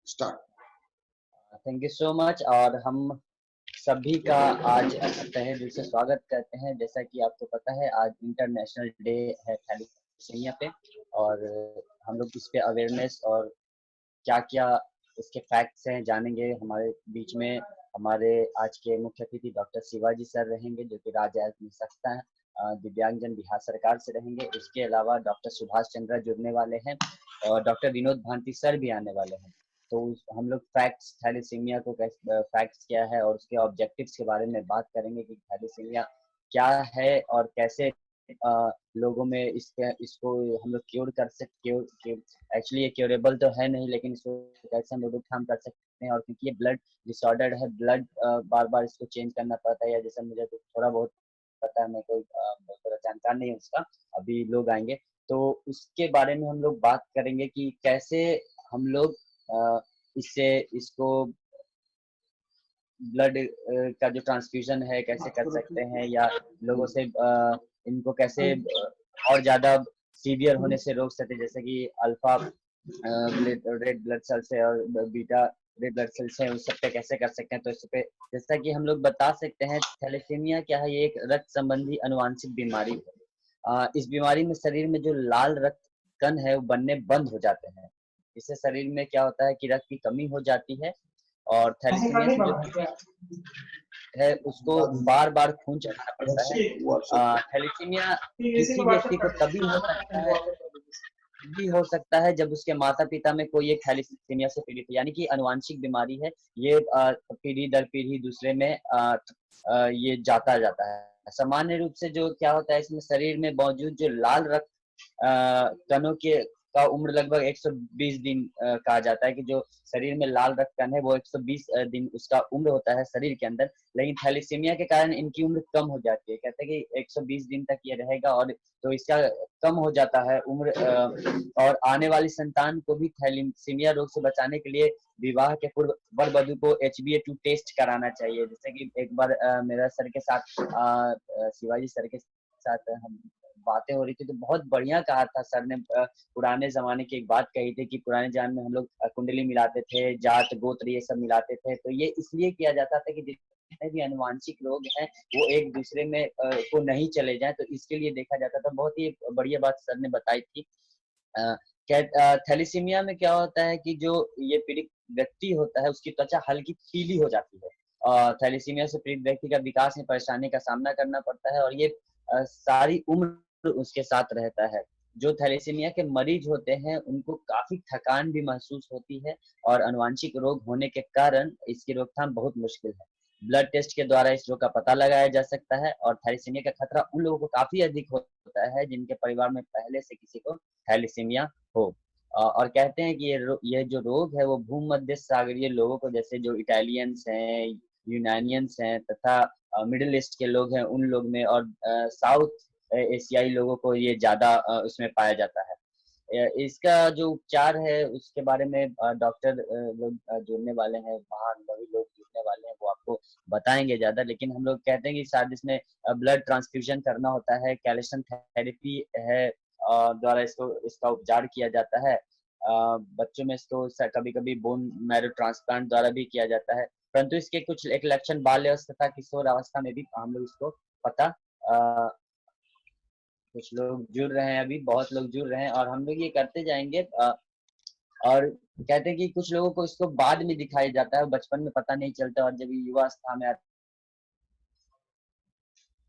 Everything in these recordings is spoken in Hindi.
Start. Thank you so much. और हम सभी का आज तहे दिल से स्वागत करते हैं। जैसा कि आपको पता है, आज इंटरनेशनल डे है थैलेसीमिया पे, और हम लोग इस पे अवेयरनेस और क्या-क्या इसके फैक्ट्स हैं जानेंगे। हमारे बीच में हमारे आज के मुख्य अतिथि डॉक्टर शिवाजी सर रहेंगे, जो कि राज्य आयुक्त दिव्यांगजन बिहार सरकार से रहेंगे। इसके अलावा डॉक्टर सुभाष चंद्रा जुड़ने वाले हैं और डॉक्टर विनोद भांति सर भी आने वाले हैं। तो हम लोग फैक्ट्स, थैलेसीमिया को कैसे, फैक्ट्स क्या है और उसके ऑब्जेक्टिव्स के बारे में बात करेंगे कि थैलेसीमिया क्या है और कैसे लोगों में इसको हम लोग क्योर कर सकते। एक्चुअली ये क्योरेबल तो है नहीं, लेकिन इसको कैसे हम लोग रोकथाम कर सकते हैं। और क्योंकि ये ब्लड डिसऑर्डर है, ब्लड बार बार इसको चेंज करना पड़ता है, या जैसे मुझे तो थोड़ा बहुत पता है, मैं कोई बहुत ज़्यादा जानकार नहीं हूँ उसका। अभी लोग आएंगे तो उसके बारे में हम लोग बात करेंगे कि कैसे हम लोग इससे इसको ब्लड का जो ट्रांसफ्यूजन है कैसे कर सकते हैं, या लोगों से इनको कैसे और ज़्यादा सीवियर होने से रोक सकते हैं। जैसे कि अल्फा रेड ब्लड सेल्स है और बीटा रेड ब्लड सेल्स है, उस सब पे कैसे कर सकते हैं। तो इस पे जैसा कि हम लोग बता सकते हैं, थैलेसीमिया क्या है, ये एक रक्त संबंधी अनुवांशिक बीमारी है। इस बीमारी में शरीर में जो लाल रक्त कण है वो बनने बंद हो जाते हैं। इससे शरीर में क्या होता है कि रक्त की कमी हो जाती है, और थैलेसीमिया से जो है उसको बार बार खून चढ़ाना पड़ता है। थैलेसीमिया किसी व्यक्ति को तभी हो सकता है जब उसके माता पिता में कोई एक थैलेसीमिया से पीड़ित है, यानी कि अनुवांशिक बीमारी है। ये पीढ़ी दर पीढ़ी दूसरे में ये जाता है। सामान्य रूप से जो क्या होता है, इसमें शरीर में मौजूद जो लाल रक्त कणों के का उम्र लगभग 120 दिन कहा जाता है कि जो शरीर में लाल रक्त कण है वो 120 दिन उसका उम्र होता है शरीर के अंदर। लेकिन थैलेसीमिया के कारण इनकी उम्र कम हो जाती है। कहते हैं कि 120 दिन तक ये रहेगा, और तो इसका कम हो जाता है उम्र। और आने वाली संतान को भी थैलेसीमिया रोग से बचाने के लिए विवाह के पूर्व वर वधु को HbA2 टेस्ट कराना चाहिए। जैसे कि एक बार मेरा सर के साथ शिवाजी सर के साथ हम बातें हो रही थी, तो बहुत बढ़िया कहा था सर ने। पुराने जमाने की एक बात कही थी कि पुराने जमाने में हम लोग कुंडली मिलाते थे, जात गोत्र ये सब मिलाते थे। तो ये इसलिए किया जाता था कि जितने भी अनुवांशिक रोग हैं वो एक दूसरे में को नहीं चले जाएं, तो इसके लिए देखा जाता था। बहुत ही बढ़िया बात सर ने बताई थी। थैलेसीमिया में क्या होता है कि जो ये पीड़ित व्यक्ति होता है उसकी त्वचा हल्की पीली हो जाती है। थैलेसीमिया से पीड़ित व्यक्ति का विकास में परेशानी का सामना करना पड़ता है, और ये सारी उम्र उसके साथ रहता है। जो थैलेसीमिया के मरीज होते हैं उनको काफी थकान भी महसूस होती है, और आनुवंशिक रोग होने के कारण इसकी रोकथाम बहुत मुश्किल है। ब्लड टेस्ट के द्वारा इस रोग का पता लगाया जा सकता है, और थैलेसीमिया का खतरा उन लोगों को काफी अधिक होता है जिनके परिवार में पहले से किसी को थैलेसीमिया हो। और कहते हैं कि ये जो रोग है वो भूमध्य सागरीय लोगों को, जैसे जो इटालियंस हैं, यूनानियंस हैं तथा मिडिल ईस्ट के लोग हैं उन लोग में, और साउथ एशियाई लोगों को ये ज्यादा उसमें पाया जाता है। इसका जो उपचार है उसके बारे में डॉक्टर लोग जुड़ने वाले हैं, महान वही लोग जुड़ने वाले हैं, वो आपको बताएंगे ज्यादा। लेकिन हम लोग कहते हैं कि शायद इसमें ब्लड ट्रांसफ्यूजन करना होता है, कैल्शियम थेरेपी है द्वारा इसका उपचार किया जाता है। बच्चों में इसको कभी कभी बोन मैरो ट्रांसप्लांट द्वारा भी किया जाता है। परंतु इसके कुछ एक लक्षण बाल्य अवस्था, किशोर अवस्था में भी हम लोग इसको पता कुछ लोग जुड़ रहे हैं, अभी बहुत लोग जुड़ रहे हैं, और हम लोग ये करते जाएंगे। और कहते हैं कि कुछ लोगों को इसको बाद में दिखाया जाता है, बचपन में पता नहीं चलता, और जब युवा अवस्था में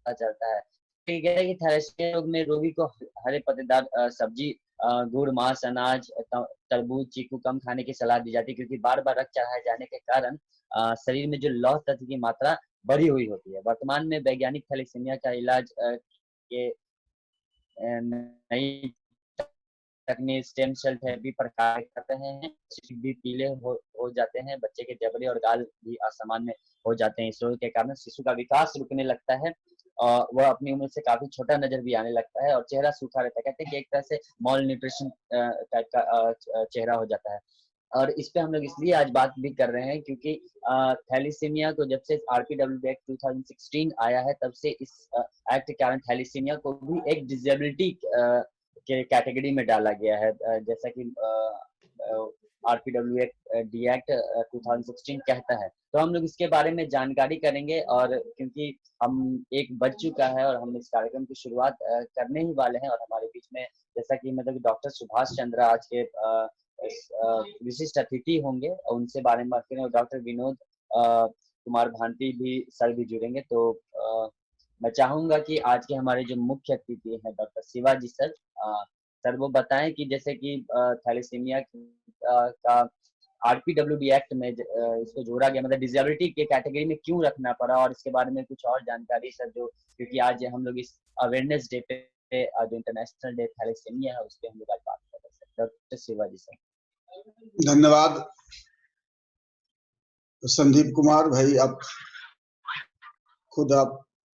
पता चलता है। ठीक है कि थैलेसीमिया रोग में रोगी को हरे पत्तेदार सब्जी, गुड़, मांस, अनाज, तरबूज, चीकू कम खाने की सलाह दी जाती है, क्योंकि बार बार रक्त चढ़ाए जाने के कारण शरीर में जो लौह तत्व की मात्रा बढ़ी हुई होती है। वर्तमान में वैज्ञानिक थैलेसीमिया का इलाज के नई तकनीक स्टेम सेल थेरेपी पर कार्य कर रहे हैं। भी पीले हो जाते हैं, बच्चे के जबड़े और गाल भी असामान्य हो जाते हैं। इस रोग के कारण शिशु का विकास रुकने लगता है, और वह अपनी उम्र से काफी छोटा नजर भी आने लगता है, और चेहरा सूखा रहता है। कहते हैं कि एक तरह से मॉल न्यूट्रिशन टाइप का चेहरा हो जाता है। और इस पे हम लोग इसलिए आज बात भी कर रहे हैं क्योंकि थैलेसीमिया को जब से RPWD एक्ट 2016 आया है, तब से इस एक्ट के कारण थैलेसीमिया को भी एक डिसेबिलिटी के कैटेगरी में डाला गया है। जैसा कि RPW डी एक्ट 2016 कहता है। तो हम लोग इसके बारे में जानकारी करेंगे, और क्योंकि हम एक बज चुका है और हम इस कार्यक्रम की शुरुआत करने ही वाले हैं, और हमारे बीच में जैसा कि मतलब डॉक्टर सुभाष चंद्र आज के विशिष्ट अतिथि होंगे, उनसे बारे में बात करें, और डॉक्टर विनोद कुमार भांति भी सर भी जुड़ेंगे। तो मैं चाहूंगा कि आज के हमारे जो मुख्य अतिथि हैं डॉक्टर शिवाजी सर, सर वो बताएं कि जैसे कि थैलेसीमिया का RPWD एक्ट में इसको जोड़ा गया, मतलब डिसेबिलिटी के कैटेगरी में क्यों रखना पड़ा, और इसके बारे में कुछ और जानकारी सर, जो क्योंकि आज हम लोग इस अवेयरनेस डे पे जो इंटरनेशनल डे थैलेसीमिया है उस पर हम लोग आज बात कर रहे हैं। Doctor Shivaji sir. धन्यवाद संदीप कुमार भाई, आप खुद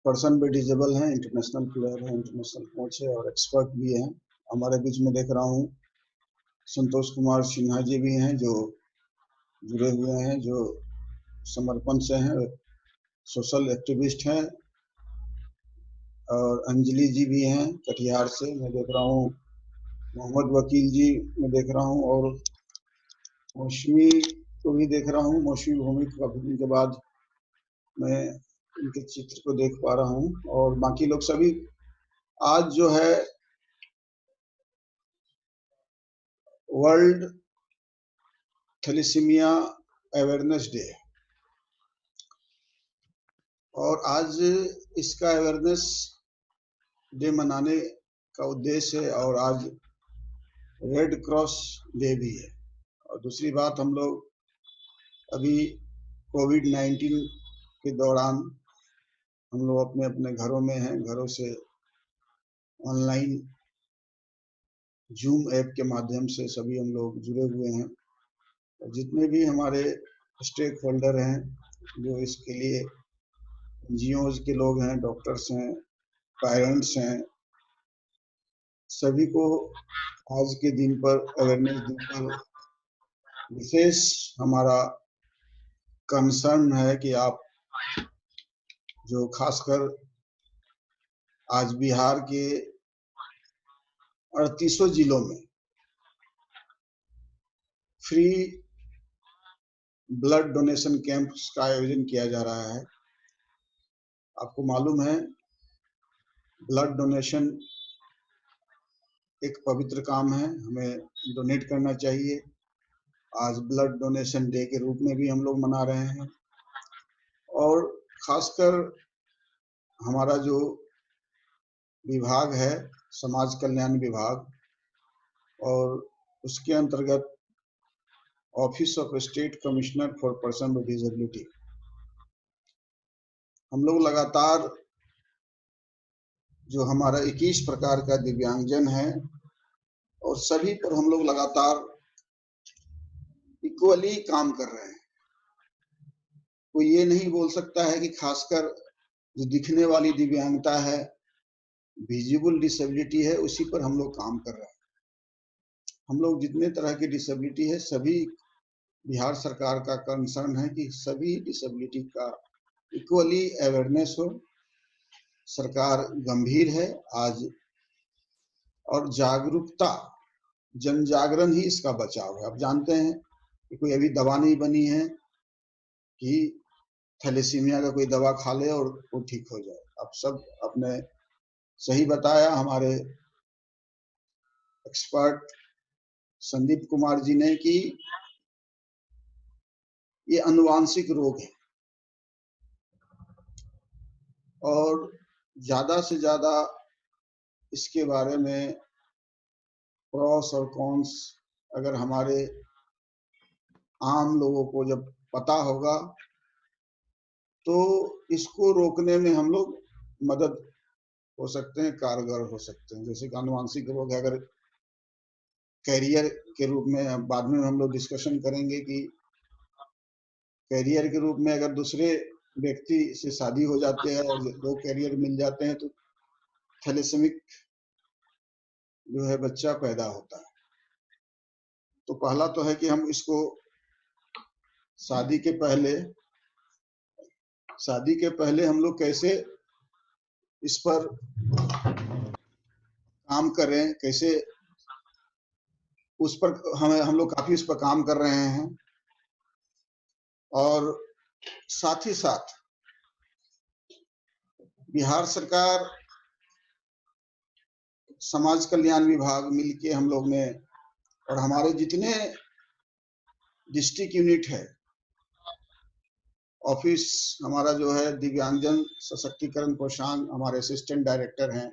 पर्सन भी डिजेबल हैं, इंटरनेशनल प्लेयर हैं, इंटरनेशनल कोच है और एक्सपर्ट भी हैं। हमारे बीच में देख रहा हूँ संतोष कुमार सिन्हा जी भी हैं जो जुड़े हुए हैं, जो समर्पण से हैं, सोशल एक्टिविस्ट हैं, और अंजलि जी भी हैं कटिहार से, मैं देख रहा हूँ मोहम्मद वकील जी मैं देख रहा हूँ, और मौसमी को भी देख रहा हूँ। मौसमी भूमि काफी दिन के बाद मैं उनके चित्र को देख पा रहा हूँ, और बाकी लोग सभी। आज जो है वर्ल्ड थैलेसीमिया अवेयरनेस डे, और आज इसका अवेयरनेस डे मनाने का उद्देश्य है, और आज रेड क्रॉस डे भी है। और दूसरी बात, हम लोग अभी कोविड-19 के दौरान हम लोग अपने अपने घरों में हैं, घरों से ऑनलाइन जूम ऐप के माध्यम से सभी हम लोग जुड़े हुए हैं। और जितने भी हमारे स्टेक होल्डर हैं, जो इसके लिए एनजीओज के लोग हैं, डॉक्टर्स हैं, पेरेंट्स हैं, सभी को आज के दिन पर, अवेयरनेस दिन पर विशेष हमारा कंसर्न है कि आप जो खासकर आज बिहार के 38 जिलों में फ्री ब्लड डोनेशन कैंप्स का आयोजन किया जा रहा है। आपको मालूम है ब्लड डोनेशन एक पवित्र काम है, हमें डोनेट करना चाहिए। आज ब्लड डोनेशन डे के रूप में भी हम लोग मना रहे हैं, और खासकर हमारा जो विभाग है समाज कल्याण विभाग, और उसके अंतर्गत office of state commissioner for person with disability, हम लोग लगातार जो हमारा 21 प्रकार का दिव्यांगजन है, और सभी पर हम लोग लगातार इक्वली काम कर रहे हैं। कोई ये नहीं बोल सकता है कि खासकर जो दिखने वाली दिव्यांगता है, विजिबल डिसेबिलिटी है, उसी पर हम लोग काम कर रहे हैं। हम लोग जितने तरह की डिसेबिलिटी है, सभी बिहार सरकार का कंसर्न है कि सभी डिसेबिलिटी का इक्वली अवेयरनेस हो। सरकार गंभीर है आज, और जागरूकता, जन जागरण ही इसका बचाव है। आप जानते हैं कि कोई अभी दवा नहीं बनी है कि थैलेसीमिया का कोई दवा खा ले और वो ठीक हो जाए। अब सब अपने सही बताया हमारे एक्सपर्ट संदीप कुमार जी ने कि ये अनुवांशिक रोग है, और ज्यादा से ज्यादा इसके बारे में प्रॉस और कॉन्स अगर हमारे आम लोगों को जब पता होगा तो इसको रोकने में हम लोग मदद हो सकते हैं, कारगर हो सकते हैं। जैसे कि आनुवंशिक रोग है, अगर कैरियर के रूप में बाद में हम लोग डिस्कशन करेंगे कि कैरियर के रूप में अगर दूसरे व्यक्ति से शादी हो जाते हैं और दो कैरियर मिल जाते हैं तो थैलेसेमिक जो है बच्चा पैदा होता है। तो पहला तो है कि हम इसको शादी के पहले हम लोग कैसे इस पर काम करें, कैसे उस पर हम लोग काफी उस पर काम कर रहे हैं। और साथ ही साथ बिहार सरकार, समाज कल्याण विभाग मिलके हम लोग ने, और हमारे जितने डिस्ट्रिक्ट यूनिट है, ऑफिस हमारा जो है दिव्यांगजन सशक्तिकरण कोषांग, हमारे असिस्टेंट डायरेक्टर हैं,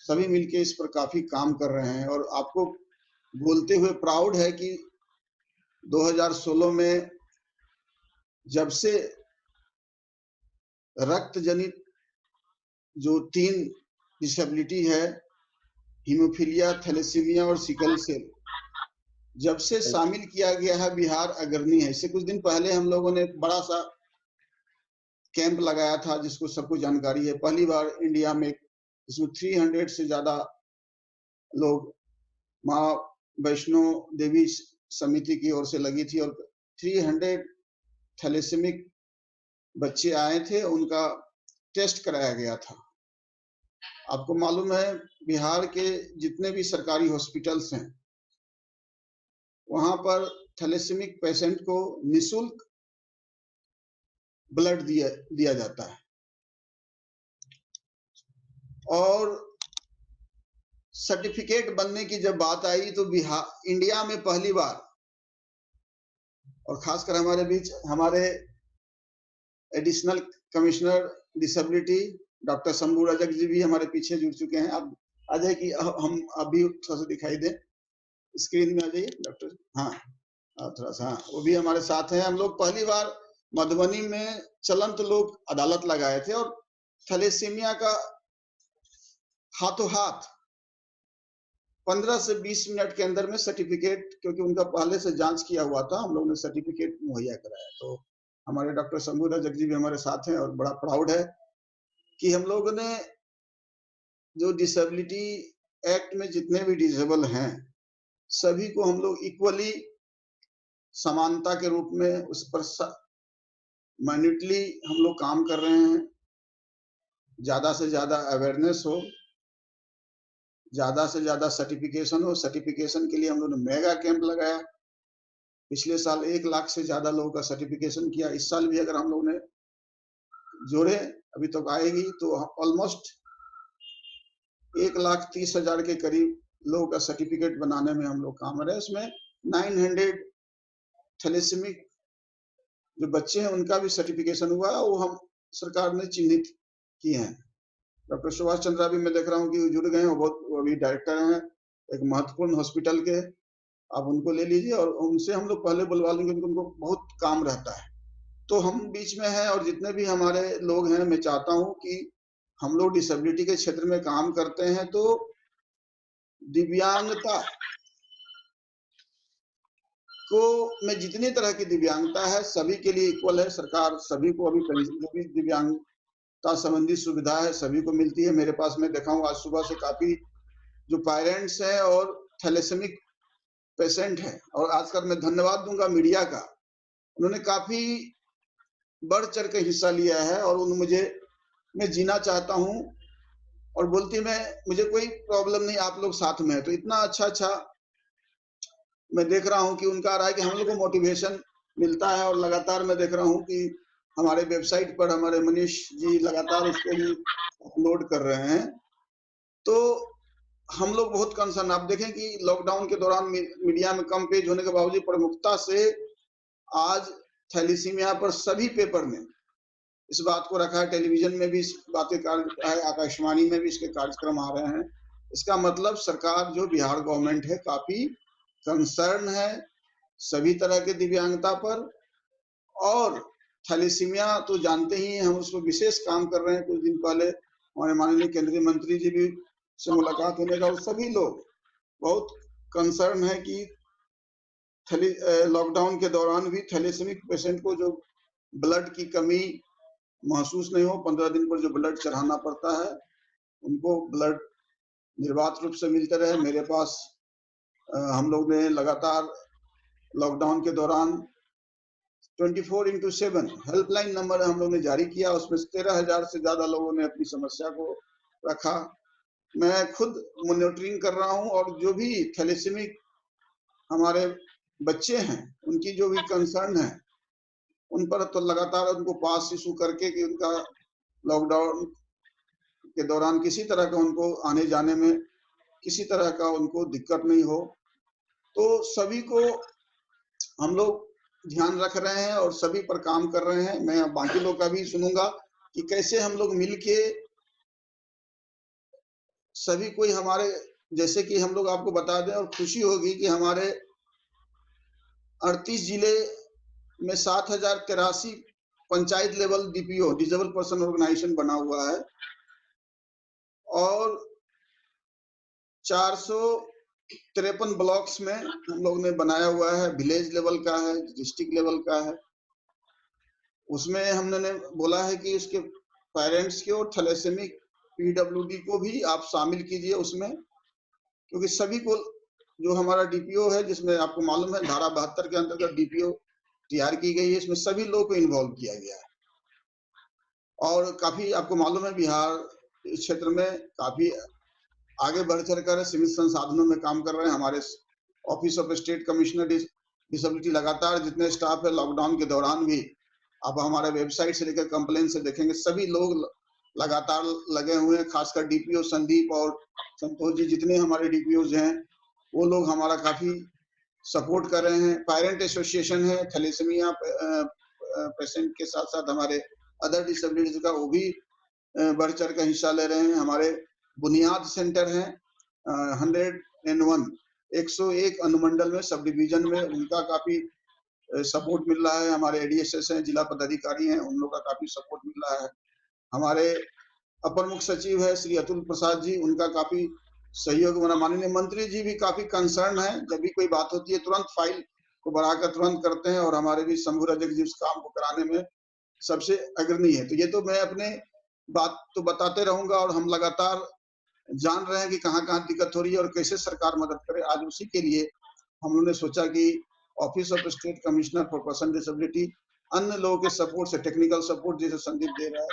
सभी मिलके इस पर काफी काम कर रहे हैं। और आपको बोलते हुए प्राउड है कि 2016 में जब से रक्त जनित जो 3 डिसेबिलिटी है, हीमोफीलिया, थैलेसीमिया और सिकल सेल, जब से शामिल किया गया है, बिहार अग्रणी है। इससे कुछ दिन पहले हम लोगों ने बड़ा सा कैंप लगाया था, जिसको सबको जानकारी है। पहली बार इंडिया में इसमें 300 से ज्यादा लोग, माँ वैष्णो देवी समिति की ओर से लगी थी, और 300 थैलेसेमिक बच्चे आए थे, उनका टेस्ट कराया गया था। आपको मालूम है, बिहार के जितने भी सरकारी हॉस्पिटल्स हैं, वहां पर थैलेसेमिक पेशेंट को निःशुल्क ब्लड दिया जाता है। और सर्टिफिकेट बनने की जब बात आई तो बिहार इंडिया में पहली बार, और खासकर हमारे बीच हमारे additional commissioner disability doctor Shambhu Rajak ji भी हमारे पीछे जुड़ चुके हैं। अब आ जाए कि हम अभी थोड़ा सा दिखाई दे, स्क्रीन में आ जाइए डॉक्टर। हाँ, थोड़ा सा, हाँ, वो भी हमारे साथ हैं। हम लोग पहली बार मधुबनी में चलंत लोक अदालत लगाए थे, और थैलेसीमिया का हाथों हाथ 15 से 20 मिनट के अंदर में सर्टिफिकेट, क्योंकि उनका पहले से जांच किया हुआ था, हम लोग ने सर्टिफिकेट मुहैया कराया। तो हमारे डॉक्टर शंभू रजक जी भी हमारे साथ हैं, और बड़ा प्राउड है कि हम लोगों ने जो डिसेबिलिटी एक्ट में जितने भी डिसेबल हैं, सभी को हम लोग इक्वली समानता के रूप में उस पर माइन्यूटली हम लोग काम कर रहे हैं। ज्यादा से ज्यादा अवेयरनेस हो, ज्यादा से ज्यादा सर्टिफिकेशन हो। सर्टिफिकेशन के लिए हम लोगों ने मेगा कैंप लगाया। पिछले साल 1 लाख से ज्यादा लोगों का सर्टिफिकेशन किया। इस साल भी अगर हम लोग ने जोड़े, अभी तक आएगी तो ऑलमोस्ट 1,30,000 के करीब लोगों का सर्टिफिकेट बनाने में हम लोग काम कर रहे हैं। उसमें 900 थैलेसेमिक जो बच्चे हैं, उनका भी सर्टिफिकेशन हुआ है, वो हम सरकार ने चिन्हित किए हैं। डॉक्टर सुभाष चंद्रा भी मैं देख रहा हूँ कि जुड़ गए हैं, वो अभी डायरेक्टर हैं एक महत्वपूर्ण हॉस्पिटल के। आप उनको ले लीजिए, और उनसे हम लोग पहले बुलवा लेंगे, उनको बहुत काम रहता है। तो हम बीच में हैं, और जितने भी हमारे लोग हैं, मैं चाहता हूं कि हम लोग डिसेबिलिटी के क्षेत्र में काम करते हैं, तो दिव्यांगता को में जितनी तरह की दिव्यांगता है, सभी के लिए इक्वल है। सरकार सभी को अभी जो भी दिव्यांगता संबंधी सुविधा है, सभी को मिलती है। मेरे पास मैं देखा हूँ आज सुबह से काफी जो पेरेंट्स हैं और थैलेसेमिक पेशेंट हैं, और आजकल मैं धन्यवाद दूंगा मीडिया का, उन्होंने काफी बढ़ चढ़ के हिस्सा लिया है। और मैं जीना चाहता हूं, और बोलती मुझे कोई प्रॉब्लम नहीं, आप लोग साथ में है। तो इतना अच्छा मैं देख रहा हूं कि उनका आ रहा है कि हम लोग को मोटिवेशन मिलता है। और लगातार मैं देख रहा हूं कि हमारे वेबसाइट पर हमारे मनीष जी लगातार उसको भी अपलोड कर रहे हैं। तो हम लोग बहुत कंसर्न, आप देखें कि लॉकडाउन के दौरान मीडिया में कम पेज होने के बावजूद प्रमुखता से आज थैलेसीमिया पर सभी पेपर ने इस बात को रखा है। टेलीविजन में भी इस बात के कार्य है, आकाशवाणी में भी इसके कार्यक्रम आ रहे हैं। इसका मतलब सरकार जो बिहार गवर्नमेंट है, काफी कंसर्न है सभी तरह के दिव्यांगता पर। और थैलेसीमिया तो जानते ही हम उस पर विशेष काम कर रहे हैं। कुछ दिन पहले हमारे माननीय केंद्रीय मंत्री जी भी से मुलाकात होने का, और सभी लोग बहुत कंसर्न है कि लॉकडाउन के दौरान भी थैलेसेमिक पेशेंट को जो ब्लड की कमी महसूस नहीं हो। 15 दिन पर जो ब्लड चढ़ाना पड़ता है, उनको ब्लड निर्बाध रूप से मिलते रहे। मेरे पास हम लोग ने लगातार लॉकडाउन के दौरान 24x7 हेल्पलाइन नंबर हम लोग ने जारी किया। उसमें 13,000 से ज्यादा लोगों ने अपनी समस्या को रखा। मैं खुद मॉनिटरिंग कर रहा हूं, और जो भी थैलेसेमिक हमारे बच्चे हैं उनकी जो भी कंसर्न है उन पर तो लगातार उनको पास इशू करके कि उनका लॉकडाउन के दौरान किसी तरह का उनको आने जाने में किसी तरह का उनको दिक्कत नहीं हो। तो सभी को हम लोग ध्यान रख रहे हैं और सभी पर काम कर रहे हैं। मैं बाकी लोग का भी सुनूंगा कि कैसे हम लोग मिलके सभी कोई हमारे, जैसे कि हम लोग आपको बता दें और खुशी होगी कि हमारे 38 जिले में 7083 panchayat level DPO disable person organisation बना हुआ है और 453 ब्लॉक्स में हम लोग ने बनाया हुआ है। विलेज लेवल का है, डिस्ट्रिक्ट लेवल का है। उसमें हमने बोला है कि उसके पेरेंट्स के और थैलेसेमिक पीडब्ल्यूडी को भी आप शामिल कीजिए उसमें, क्योंकि सभी को जो हमारा डीपीओ है, जिसमें आपको मालूम है धारा 72 के अंतर्गत डीपीओ तैयार की गई है, इसमें सभी लोगों को इन्वॉल्व किया गया है। और काफी आपको मालूम है बिहार इस क्षेत्र में काफी आगे बढ़ चढ़कर सीमित संसाधनों में काम कर रहे हैं। हमारे office of state commissioner disability लगातार जितने स्टाफ है लॉकडाउन के दौरान भी आप हमारे वेबसाइट से लेकर कंप्लेन से देखेंगे, सभी लोग लगातार लगे हुए हैं। खासकर डीपीओ संदीप और संतोष जी जितने हमारे डीपीओज हैं वो लोग हमारा काफी सपोर्ट कर रहे हैं। पेरेंट एसोसिएशन है थैलेसीमिया पेशेंट के साथ साथ हमारे अदर डिसेबिलिटीज का, वो भी बढ़ चढ़ कर हिस्सा ले रहे हैं। हमारे बुनियाद सेंटर हैं 101 अनुमंडल में, सब डिवीजन में, उनका काफी सपोर्ट मिल रहा है। हमारे एडीएसएस हैं, जिला पदाधिकारी हैं, उन लोगों का काफी सपोर्ट मिल रहा है। हमारे अपर मुख्य सचिव है श्री अतुल प्रसाद जी, उनका काफी सहयोग। माननीय मंत्री जी भी काफी कंसर्न है, जब भी कोई बात होती है तुरंत फाइल को बढ़ाकर तुरंत करते हैं और हमारे भी शंभू रजक जी उस काम को कराने में सबसे अग्रणी है। तो ये तो मैं अपने बात तो बताते रहूंगा और हम लगातार जान रहे हैं कि कहाँ कहाँ दिक्कत हो रही है और कैसे सरकार मदद करे। आज उसी के लिए हम लोगों ने सोचा कि office of state commissioner for person disability अन्य लोगों के सपोर्ट से, टेक्निकल सपोर्ट जैसे संदीप दे रहा है,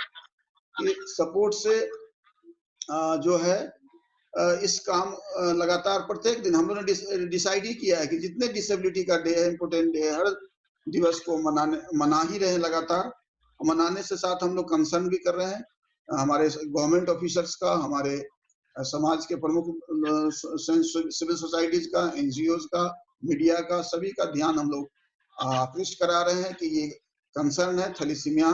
कि सपोर्ट से जो है इस काम लगातार प्रत्येक दिन हम लोगों ने डिसाइड ही किया है कि जितने डिसेबिलिटी का डे है, इम्पोर्टेंट डे है, हर दिवस को मना ही रहे लगातार। मनाने से साथ हम लोग कंसर्न भी कर रहे हैं हमारे गवर्नमेंट ऑफिसर्स का, हमारे समाज के प्रमुख सिविल सोसाइटीज का, एनजीओज का, मीडिया का, सभी का ध्यान हम लोग आकृष्ट करा रहे हैं कि ये कंसर्न है थैलेसीमिया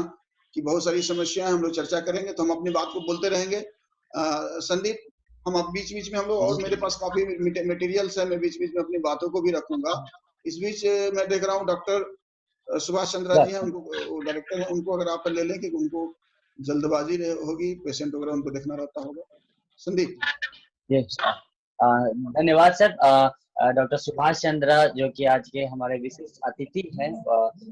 की बहुत सारी समस्याएं हम लोग चर्चा करेंगे। तो हम अपनी बात को बोलते रहेंगे। संदीप, हम अब बीच बीच में हम लोग, और मेरे पास काफी मटेरियल्स है, मैं बीच बीच में अपनी बातों को भी रखूंगा। इस बीच मैं देख रहा हूँ डॉक्टर सुभाष चंद्रा जी हैं, उनको डायरेक्टर हैं, उनको अगर आप ले लें कि उनको जल्दबाजी होगी, पेशेंट वगैरह उनको देखना रहता होगा। संदीप। धन्यवाद सर। डॉक्टर सुभाष चंद्रा जो कि आज के हमारे विशिष्ट अतिथि हैं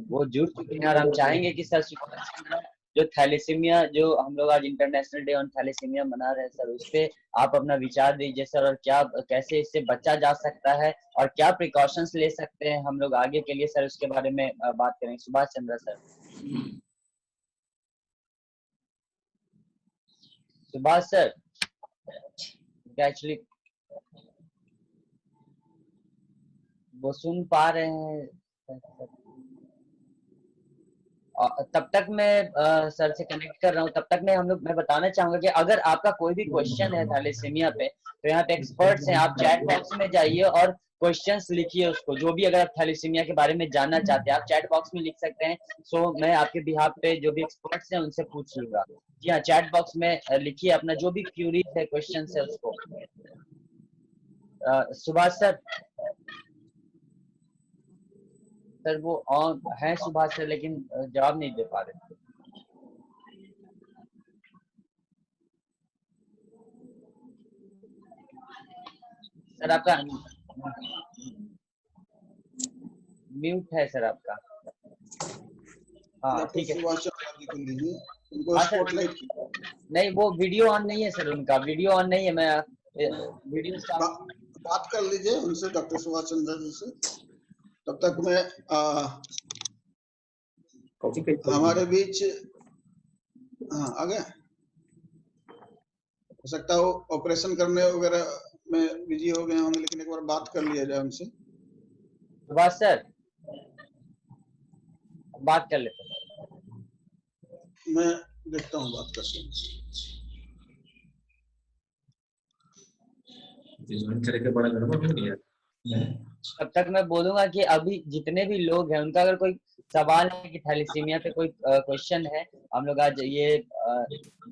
वो जुड़ चुके हैं और हम चाहेंगे कि सर सुभाष चंद्रा जो थैलेसीमिया, जो हम लोग आज इंटरनेशनल डे ऑन थैलेसीमिया मना रहे हैं सर, उस पे आप अपना विचार दीजिए सर, और क्या कैसे इससे बचा जा सकता है और क्या प्रिकॉशंस ले सकते हैं हम लोग आगे के लिए सर, उसके बारे में बात करेंगे। Subhash Chandra sir. Subhash sir actually वो सुन पा रहे हैं। तब तक मैं सर से कनेक्ट कर रहा हूँ, तब तक मैं बताना चाहूंगा कि अगर आपका कोई भी क्वेश्चन है थैलेसीमिया पे, तो यहाँ पे एक्सपर्ट्स हैं, आप चैट बॉक्स में जाइए और क्वेश्चंस लिखिए उसको, जो भी अगर आप थैलेसीमिया के बारे में जानना चाहते हैं आप चैट बॉक्स में लिख सकते हैं। सो मैं आपके बिहाफ पे जो भी एक्सपर्ट्स हैं उनसे पूछ लूंगा। जी हाँ, चैट बॉक्स में लिखिए अपना जो भी क्यूरीज है, क्वेश्चन है उसको। सुभाष सर, सर वो ऑन है सुभाष सर, लेकिन जवाब नहीं दे पा रहे। सर आपका म्यूट है सर आपका। हाँ ठीक है। नहीं, वो वीडियो ऑन नहीं है सर, उनका वीडियो ऑन नहीं है। मैं वीडियो बात कर लीजिए उनसे, डॉक्टर सुभाष चंद्र जी से। तब तक मैं हमारे बीच आ गए, हो सकता हो ऑपरेशन करने वगैरह में बिजी हो गए होंगे, लेकिन एक बार बात कर लिया जाए उनसे। सुभाष सर बात कर लेते हैं। मैं देखता हूँ बात करके। तब तक मैं बोलूंगा कि अभी जितने भी लोग हैं उनका अगर कोई सवाल है कि थैलेसीमिया पे कोई क्वेश्चन है, हम लोग आज ये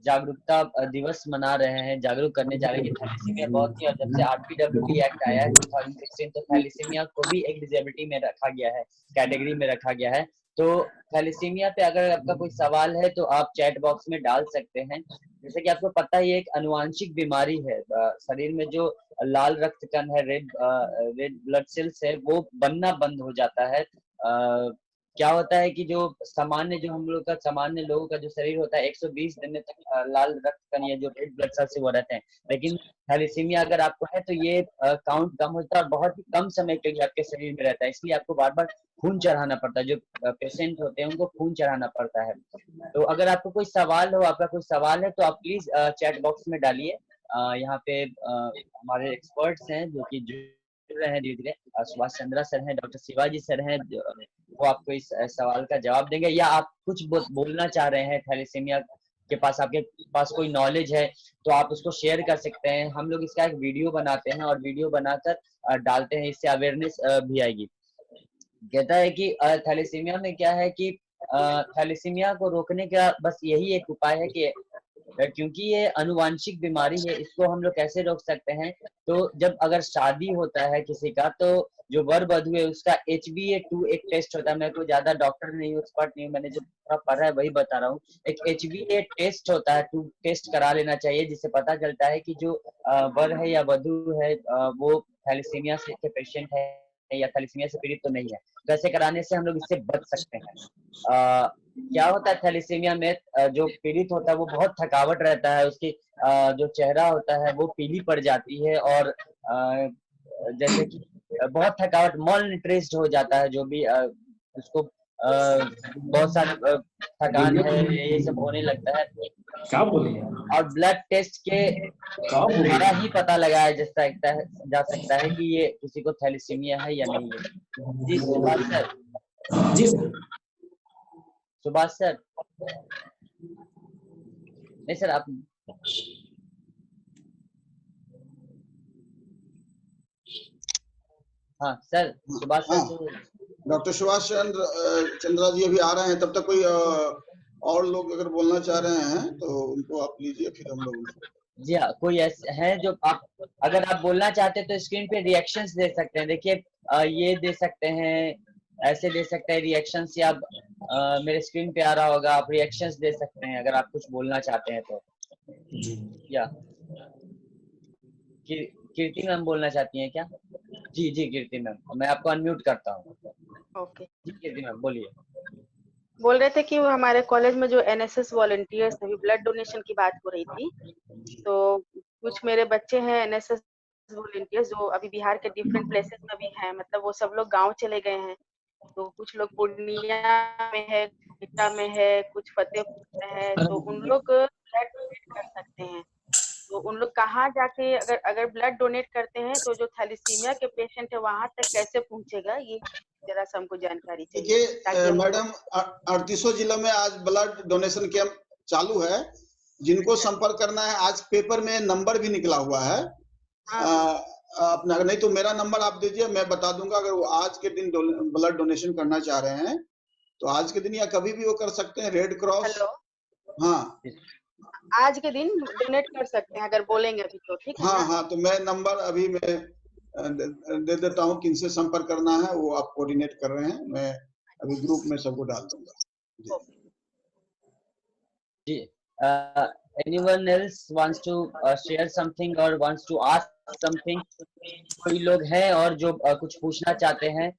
जागरूकता दिवस मना रहे हैं, जागरूक करने जा रहे हैं कि थैलेसीमिया बहुत ही, और जब से RPWD एक्ट आया है 2016 तो थैलेसीमिया को भी एक डिसेबिलिटी में रखा गया है, कैटेगरी में रखा गया है। तो थैलेसीमिया पे अगर आपका कोई सवाल है तो आप चैट बॉक्स में डाल सकते हैं। जैसे कि आपको पता है ये एक अनुवांशिक बीमारी है, शरीर में जो लाल रक्त कण है, रेड ब्लड सेल्स है, वो बनना बंद हो जाता है। क्या होता है कि जो हम लोग का सामान्य लोगों का जो शरीर होता है 120 दिन तक लाल रक्त कण या जो रेड ब्लड सेल्स है वो रहते हैं, लेकिन थैलेसीमिया अगर आपको है तो ये काउंट कम होता है और बहुत ही कम समय के लिए आपके शरीर में रहता है, इसलिए आपको बार बार खून चढ़ाना पड़ता है। जो पेशेंट होते हैं उनको खून चढ़ाना पड़ता है। तो अगर आपको कोई सवाल हो, आपका कोई सवाल है तो आप प्लीज चैट बॉक्स में डालिए। यहाँ पे हमारे एक्सपर्ट्स हैं जो कि जुड़ रहे हैं धीरे धीरे, सुभाष चंद्रा सर हैं, डॉक्टर शिवाजी सर हैं, वो आपको इस सवाल का जवाब देंगे। या आप कुछ बोलना चाह रहे हैं थैलेसीमिया के पास, आपके पास कोई नॉलेज है तो आप उसको शेयर कर सकते हैं। हम लोग इसका एक वीडियो बनाते हैं और वीडियो बनाकर डालते हैं, इससे अवेयरनेस भी आएगी। कहता है कि थैलेसीमिया में क्या है कि थैलेसीमिया को रोकने का बस यही एक उपाय है कि क्योंकि ये अनुवांशिक बीमारी है, इसको हम लोग कैसे रोक सकते हैं। तो जब अगर शादी होता है किसी का तो जो वर वधू है उसका HbA2 एक टेस्ट होता है। मैं कोई ज्यादा डॉक्टर नहीं हूँ, एक्सपर्ट नहीं हूँ, मैंने जो पढ़ा है वही बता रहा हूँ। एक HbA टेस्ट होता है, 2 टेस्ट करा लेना चाहिए, जिससे पता चलता है कि जो वर है या वधू है वो थैलेसीमिया से के पेशेंट है या थैलेसीमिया से पीड़ित तो नहीं है। तो ऐसे कराने से हम लोग इससे बच सकते हैं। क्या होता है थैलेसीमिया में, जो पीड़ित होता है वो बहुत थकावट रहता है, उसकी जो चेहरा होता है वो पीली पड़ जाती है, और जैसे कि बहुत थकावट, मॉलन्यूट्रिश्ड हो जाता है, जो भी उसको बहुत सारा थकान है ये सब होने लगता है। क्या बोले और ब्लड टेस्ट के द्वारा ही पता लगाया जा सकता है कि ये किसी को थैलेसीमिया है या नहीं है। जी सुभाष सर। जी सर। सुभाष सर नहीं सर आप। हाँ sir Subhash sir. Doctor Subhash Chandra ji अभी आ रहे हैं, तब तक कोई और लोग अगर बोलना चाह रहे हैं तो उनको आप लीजिए, फिर हम लोग। जी हाँ, कोई ऐसे हैं जो आप अगर आप बोलना चाहते हैं तो स्क्रीन पे रिएक्शंस दे सकते हैं। देखिए ये दे सकते हैं, ऐसे दे सकते हैं रिएक्शंस, या मेरे स्क्रीन पे आ रहा होगा, आप रिएक्शंस दे सकते हैं अगर आप कुछ बोलना चाहते हैं तो। या कीर्ति मैम बोलना चाहती हैं क्या? जी जी कीर्ति मैम, मैं आपको अनम्यूट करता हूँ। ओके जी कीर्ति मैम बोलिए। बोल रहे थे कि वो हमारे कॉलेज में जो NSS वॉलंटियर्स अभी ब्लड डोनेशन की बात हो रही थी, तो कुछ मेरे बच्चे हैं NSS वॉलंटियर्स जो अभी बिहार के डिफरेंट प्लेसेस में भी हैं, मतलब वो सब लोग गांव चले गए हैं। तो कुछ लोग पूर्णिया में है, एटा में है, कुछ फतेहपुर में है, तो उन लोग ब्लड डोनेट कर सकते हैं। तो उन लोग कहाँ जाके अगर ब्लड डोनेट करते हैं तो जो थैलेसीमिया के पेशेंट है वहां तक कैसे पहुंचेगा, ये जरा सा हमको जानकारी चाहिए। देखिए मैडम 38 जिलों में आज ब्लड डोनेशन कैंप चालू है। जिनको संपर्क करना है, आज पेपर में नंबर भी निकला हुआ है। अपना नहीं तो मेरा नंबर आप दीजिए, मैं बता दूंगा। अगर वो आज के दिन ब्लड डोनेशन करना चाह रहे हैं तो आज के दिन या कभी भी वो कर सकते हैं। Red cross. हाँ आज के दिन डोनेट कर सकते हैं अगर बोलेंगे अभी तो, ठीक है। हाँ तो मैं नंबर अभी मैं दे देता हूँ, किनसे संपर्क करना है वो आप कोऑर्डिनेट कर रहे हैं, मैं अभी ग्रुप में सबको डाल दूंगा। जी anyone else wants to share something or wants to ask something? कोई लोग हैं और जो कुछ पूछना चाहते हैं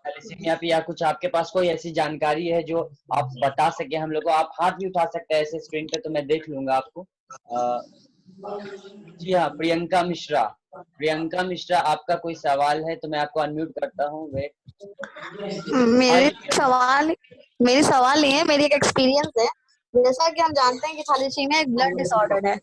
थैलेसीमिया पे, या कुछ आपके पास कोई ऐसी जानकारी है जो आप बता सके हम लोग को? आप हाथ भी उठा सकते हैं ऐसे स्क्रीन पे तो मैं देख लूंगा आपको। जी हाँ प्रियंका मिश्रा, प्रियंका मिश्रा आपका कोई सवाल है तो मैं आपको अनम्यूट करता हूँ। मेरे सवाल नहीं है, मेरी एक एक्सपीरियंस है। जैसा कि हम जानते हैं कि थैलेसीमिया एक ब्लड डिसऑर्डर है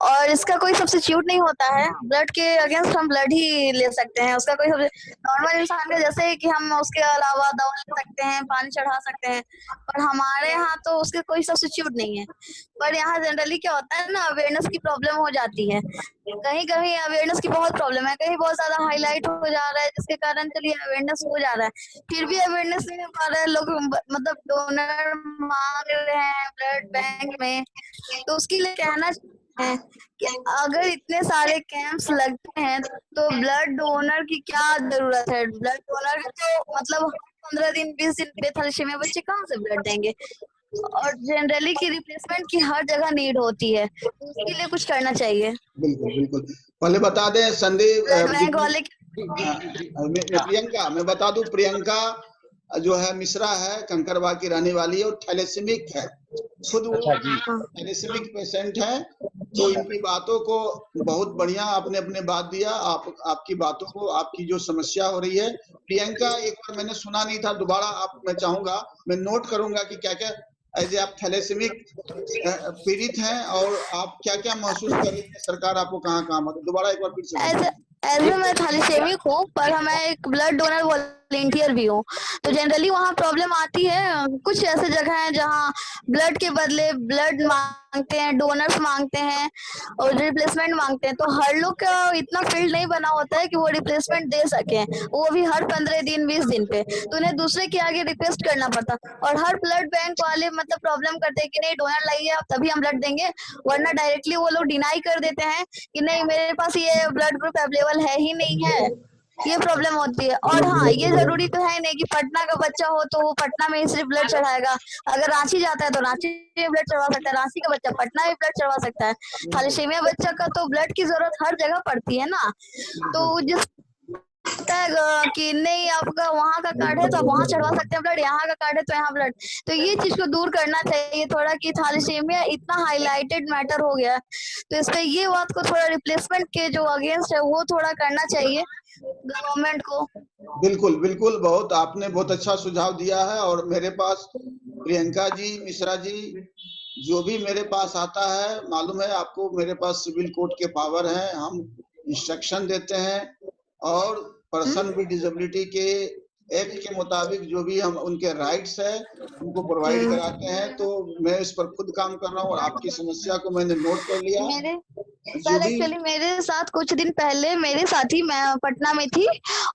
और इसका कोई सब्स्टिट्यूट नहीं होता है। ब्लड के अगेंस्ट हम ब्लड ही ले सकते हैं, उसका कोई नॉर्मल इंसान का जैसे कि हम उसके अलावा दवा ले सकते हैं, पानी चढ़ा सकते हैं, पर हमारे यहाँ तो उसके कोई सब्स्टिट्यूट नहीं है। पर यहाँ जनरली क्या होता है ना, अवेयरनेस की प्रॉब्लम हो जाती है, कहीं कहीं अवेयरनेस की बहुत प्रॉब्लम है, कहीं बहुत ज्यादा हाईलाइट हो जा रहा है जिसके कारण चलिए अवेयरनेस हो जा रहा है, फिर भी अवेयरनेस नहीं हो पा रहा है। लोग मतलब डोनर मांग रहे हैं ब्लड बैंक में, तो उसके लिए कहना है कि अगर इतने सारे कैंप्स लगते हैं तो ब्लड डोनर की क्या जरूरत है। ब्लड डोनर तो मतलब 15 दिन 20 दिन पे थैलेसीमिया बच्चे कहाँ से ब्लड देंगे, और जनरली की रिप्लेसमेंट की हर जगह नीड होती है, तो उसके लिए कुछ करना चाहिए। बिल्कुल बिल्कुल। पहले बता दें संदीप, बैंक वाले प्रियंका, मैं बता दूं प्रियंका जो है मिश्रा है, कंकड़बाग की रहने वाली है और थैलेसीमिक है, खुद वो थैलेसीमिक पेशेंट है। तो इनकी बातों को बहुत बढ़िया आपने अपने बात दिया, आपकी बातों को, आपकी जो समस्या हो रही है। प्रियंका, एक बार मैंने सुना नहीं था, दोबारा आप, मैं चाहूंगा, मैं नोट करूंगा कि क्या क्या ऐसे आप थैलेसीमिक पीड़ित हैं और आप क्या क्या महसूस कर रही है, सरकार आपको कहाँ कहाँ मदद, दोबारा एक बार फिर से। ऐसे मैं थैलेसीमिक हूँ, पर मैं एक ब्लड डोनर वॉलंटियर भी हूँ, तो जनरली वहाँ प्रॉब्लम आती है। कुछ ऐसे जगह हैं जहाँ ब्लड के बदले ब्लड मांगते हैं, डोनर्स मांगते हैं और रिप्लेसमेंट मांगते हैं, तो हर लोग का इतना फील्ड नहीं बना होता है कि वो रिप्लेसमेंट दे सके, वो भी हर 15 दिन 20 दिन पे, तो उन्हें दूसरे के आगे रिक्वेस्ट करना पड़ता। और हर ब्लड बैंक वाले मतलब प्रॉब्लम करते हैं कि नहीं डोनर लाइए आप तभी हम ब्लड देंगे, वरना डायरेक्टली वो लोग डिनाई कर देते हैं कि नहीं मेरे पास ये ब्लड ग्रुप अवेलेबल है ही नहीं है, ये प्रॉब्लम होती है। और हाँ, ये जरूरी तो है नहीं कि पटना का बच्चा हो तो वो पटना में ही सिर्फ ब्लड चढ़ाएगा, अगर रांची जाता है तो रांची में ब्लड चढ़वा सकता है, रांची का बच्चा पटना में ब्लड चढ़वा सकता है। थैलेसीमिया बच्चा का तो ब्लड की जरूरत हर जगह पड़ती है ना, तो जिस कि नहीं आपका वहाँ का कार्ड है तो आप वहाँ चढ़वा सकते हैं ब्लड, यहाँ का कार्ड है तो यहाँ ब्लड, तो ये चीज को दूर करना चाहिए थोड़ा कि थैलेसीमिया इतना हाईलाइटेड मैटर हो गया, तो इस पे ये बात को थोड़ा रिप्लेसमेंट के जो अगेंस्ट है वो थोड़ा करना चाहिए गवर्नमेंट को। बिल्कुल बिल्कुल, बहुत आपने बहुत अच्छा सुझाव दिया है। और मेरे पास प्रियंका जी, मिश्रा जी, जो भी मेरे पास आता है, मालूम है आपको, मेरे पास सिविल कोर्ट के पावर हैं, हम इंस्ट्रक्शन देते हैं और पर्सन विद डिसेबिलिटी के एक्ट के मुताबिक जो भी हम उनके राइट्स है उनको प्रोवाइड कराते हैं। तो मैं इस पर खुद काम कर रहा हूँ और आपकी समस्या को मैंने नोट कर लिया। सर एक्चुअली मेरे साथ कुछ दिन पहले मेरे साथी, मैं पटना में थी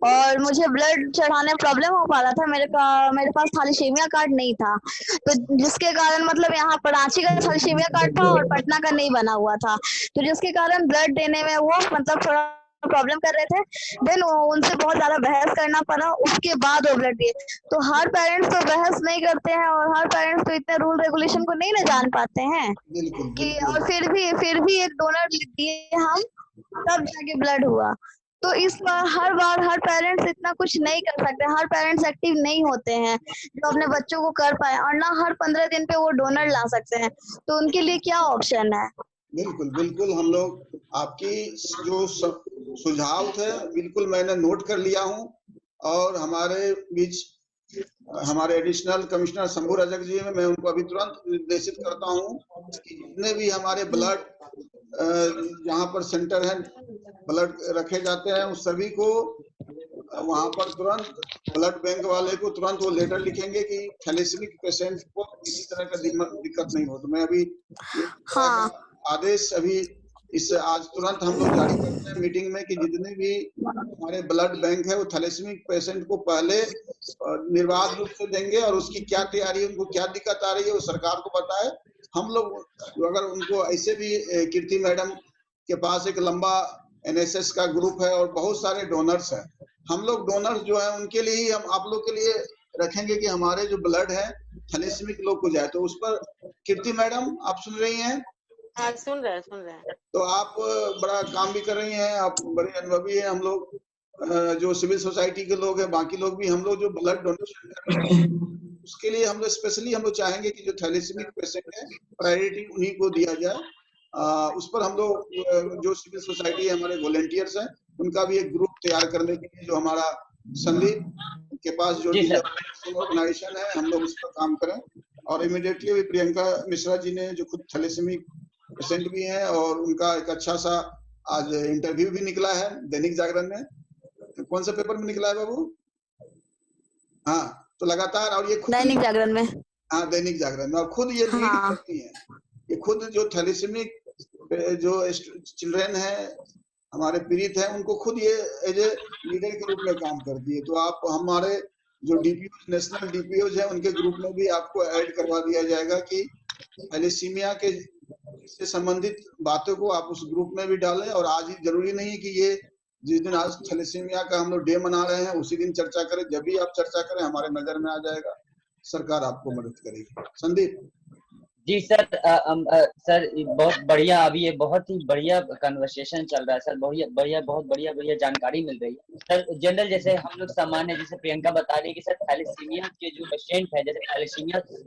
और मुझे ब्लड चढ़ाने में प्रॉब्लम हो पा रहा था, मेरे पास थैलेसीमिया कार्ड नहीं था, तो जिसके कारण मतलब यहाँ पर रांची का थैलेसीमिया कार्ड था और पटना का नहीं बना हुआ था, तो जिसके कारण ब्लड देने में वो मतलब थोड़ा प्रॉब्लम कर रहे थे। देन उनसे बहुत ज्यादा बहस करना पड़ा, उसके बाद वो ब्लड दिए। तो हर पेरेंट्स तो बहस नहीं करते हैं और हर पेरेंट्स तो इतने रूल रेगुलेशन को नहीं ना जान पाते हैं कि, और फिर भी एक डोनर दिए हम, तब जाके ब्लड हुआ। तो इस बार हर पेरेंट्स इतना कुछ नहीं कर सकते, हर पेरेंट्स एक्टिव नहीं होते हैं जो अपने बच्चों को कर पाए, और ना हर 15 दिन पे वो डोनर ला सकते हैं, तो उनके लिए क्या ऑप्शन है। बिल्कुल बिल्कुल, हम लोग आपकी जो सुझाव थे बिल्कुल मैंने नोट कर लिया हूं, और हमारे बीच हमारे एडिशनल कमिश्नर शंभू रजक जी में मैं उनको अभी तुरंत निर्देशित करता हूं कि जितने भी हमारे ब्लड जहां पर सेंटर है ब्लड रखे जाते हैं उस सभी को वहां पर तुरंत ब्लड बैंक वाले को तुरंत वो लेटर लिखेंगे कि थैलेसीमिक पेशेंट को किसी तरह का दिक्कत नहीं हो। तो मैं अभी आदेश अभी इस आज तुरंत हम लोग जारी करते हैं मीटिंग में कि जितने भी हमारे ब्लड बैंक है वो थैलेसीमिक पेशेंट को पहले निर्बाध रूप से देंगे, और उसकी क्या तैयारी है, उनको क्या दिक्कत आ रही है वो सरकार को बताए। हम लोग अगर उनको ऐसे भी कीर्ति मैडम के पास एक लंबा एनएसएस का ग्रुप है और बहुत सारे डोनर्स हैं, हम लोग डोनर्स जो है उनके लिए ही हम आप लोग के लिए रखेंगे कि हमारे जो ब्लड है थैलेसीमिक लोग को जाए। तो उस पर कीर्ति मैडम आप सुन रही हैं? हाँ, सुन रहे हैं। तो आप बड़ा काम भी कर रही हैं, आप बड़े अनुभवी हैं। हम लोग जो सिविल सोसाइटी के लोग हैं, बाकी लोग भी, हम लोग जो ब्लड डोनेशन कर रहे हैं उसके लिए हम लोग स्पेशली हम लोग चाहेंगे कि जो थैलेसीमिक पेशेंट है प्रायोरिटी उन्हीं को दिया जाए। उस पर हम लोग जो सिविल सोसाइटी है हमारे वॉलंटियर्स हैं उनका भी एक ग्रुप तैयार करने के लिए, जो हमारा संदीप के पास जो ऑर्गेनाइजेशन है, हम लोग उस पर काम करें। और इमीडिएटली अभी प्रियंका मिश्रा जी ने, जो खुद थैलेसीमिक पेशेंट भी हैं, और उनका एक अच्छा सा आज इंटरव्यू भी निकला है दैनिक जागरण में। कौन सा पेपर में निकला है बाबू? हाँ, तो लगातार, और ये खुद दैनिक जागरण में, हाँ दैनिक जागरण में, और खुद ये लीड हाँ। करती हैं। ये खुद जो थैलेसीमिक जो चिल्ड्रेन है हमारे पीड़ित हैं, उनको खुद ये एज ए लीडर के रूप में काम करती है। तो आप हमारे जो डीपीओ, नेशनल डीपीओज हैं, उनके ग्रुप में भी आपको ऐड करवा दिया जाएगा कि थैलेसीमिया के से संबंधित बातों को आप उस ग्रुप में भी डालें। और आज ही जरूरी नहीं है कि ये जिस दिन आज थैलेसीमिया का हम लोग डे मना रहे हैं उसी दिन चर्चा करें। जब भी आप चर्चा करें हमारे नजर में आ जाएगा, सरकार आपको मदद करेगी। संदीप। जी सर, सर बहुत बढ़िया, अभी ये बहुत ही बढ़िया कन्वर्सेशन चल रहा है सर, बहुत बढ़िया जानकारी मिल रही है सर। जनरल जैसे हम लोग सामान्य, जैसे प्रियंका बता रही है कि सर थैलेसीमिया के जो पेशेंट है, जैसे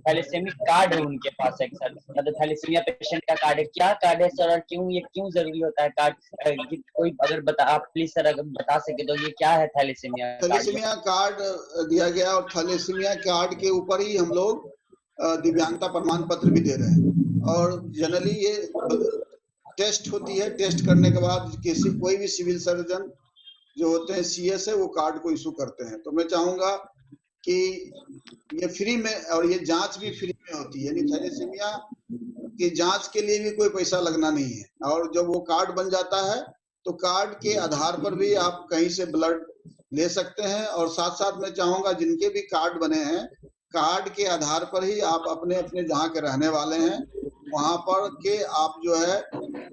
थैलेसीमिक कार्ड है उनके पास है सर, मतलब थैलेसीमिया पेशेंट का कार्ड है, क्या कार्ड है सर, और क्यों जरूरी होता है कार्ड? कोई अगर आप प्लीज सर अगर बता सके तो, ये क्या है थैलेसीमिया कार्ड? थैलेसीमिया कार्ड दिया गया, और थैलेसीमिया कार्ड के ऊपर ही हम लोग दिव्यांगता प्रमाण पत्र भी दे रहे हैं। और जनरली ये टेस्ट होती है, टेस्ट करने के बाद कोई भी सिविल सर्जन जो होते हैं, सीएस है, वो कार्ड को इशू करते हैं। तो मैं चाहूंगा कि ये फ्री में, और ये जांच भी फ्री में होती है, यानी थैलेसीमिया की जांच के लिए भी कोई पैसा लगना नहीं है। और जब वो कार्ड बन जाता है तो कार्ड के आधार पर भी आप कहीं से ब्लड ले सकते हैं। और साथ साथ मैं चाहूंगा जिनके भी कार्ड बने हैं, कार्ड के आधार पर ही आप अपने अपने जहाँ के रहने वाले हैं वहां पर के आप जो है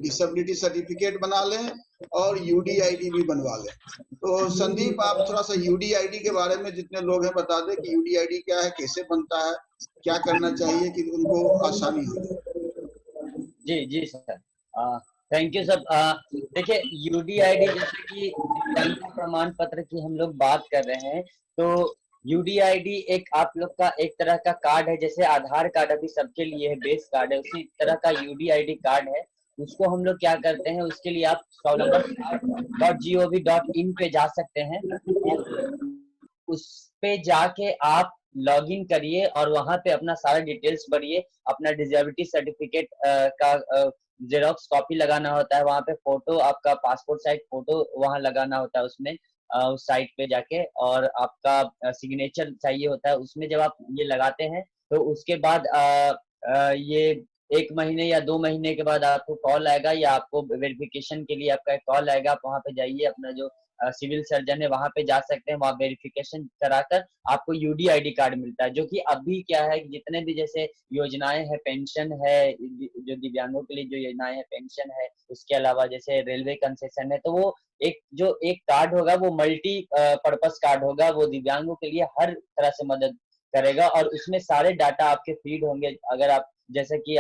डिसेबिलिटी सर्टिफिकेट बना लें और यूडीआईडी भी बनवा लें। तो संदीप, आप थोड़ा सा यूडीआईडी के बारे में जितने लोग हैं बता दें कि यूडीआईडी क्या है, कैसे बनता है, क्या करना चाहिए कि उनको आसानी हो जाए। जी सर, थैंक यू सर। देखिए यूडीआईडी, जैसे कि दिव्यांगता प्रमाण पत्र की हम लोग बात कर रहे हैं, तो यूडीआईडी एक आप लोग का एक तरह का कार्ड है, जैसे आधार कार्ड अभी सबके लिए है, बेस कार्ड है, उसी तरह का यूडीआईडी कार्ड है। उसको हम लोग क्या करते हैं, उसके लिए आप SolNumber.gov.in पे जा सकते हैं, उस पे जाके आप लॉगिन करिए और वहां पे अपना सारा डिटेल्स भरिए। अपना डिसेबिलिटी सर्टिफिकेट का जेरोक्स कॉपी लगाना होता है, वहां पे फोटो, आपका पासपोर्ट साइज फोटो वहां लगाना होता है उसमें, उस साइट पे जाके, और आपका सिग्नेचर चाहिए होता है उसमें। जब आप ये लगाते हैं तो उसके बाद ये 1 महीने या 2 महीने के बाद आपको कॉल आएगा, या आपको वेरिफिकेशन के लिए आपका एक कॉल आएगा। आप वहां पे जाइए, अपना जो सिविल सर्जन है वहां पे जा सकते हैं, वहां वेरिफिकेशन कराकर आपको यूडीआईडी कार्ड मिलता है। जो कि अभी क्या है कि जितने भी जैसे योजनाएं है, पेंशन है, जो दिव्यांगों के लिए जो योजनाएं है, पेंशन है, उसके अलावा जैसे रेलवे कंसेशन है, तो वो एक कार्ड होगा, वो मल्टी पर्पस कार्ड होगा, वो दिव्यांगों के लिए हर तरह से मदद करेगा। और उसमें सारे डाटा आपके फीड होंगे। अगर आप जैसे कि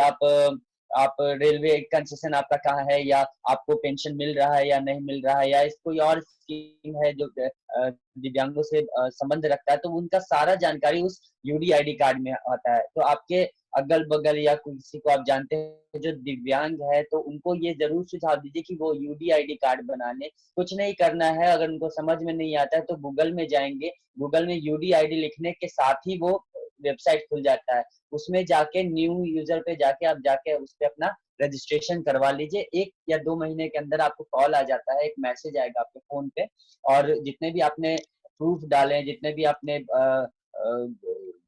आप रेलवे कंसेशन आपका कहाँ है, या आपको पेंशन मिल रहा है या नहीं मिल रहा है, या इस कोई और स्कीम है जो दिव्यांगों से संबंध रखता है, तो उनका सारा जानकारी उस यूडीआईडी कार्ड में आता है। तो आपके अगल बगल या किसी को आप जानते हैं जो दिव्यांग है, तो उनको ये जरूर सुझाव दीजिए कि वो यूडीआईडी कार्ड बना ले। कुछ नहीं करना है, अगर उनको समझ में नहीं आता है तो गूगल में जाएंगे, गूगल में यूडीआईडी लिखने के साथ ही वो वेबसाइट खुल जाता है, उसमें जाके न्यू यूजर पे जाके आप जाके उस पे अपना रजिस्ट्रेशन करवा लीजिए। 1 या 2 महीने के अंदर आपको कॉल आ जाता है, एक मैसेज आएगा आपके फोन पे, और जितने भी आपने प्रूफ डाले, जितने भी आपने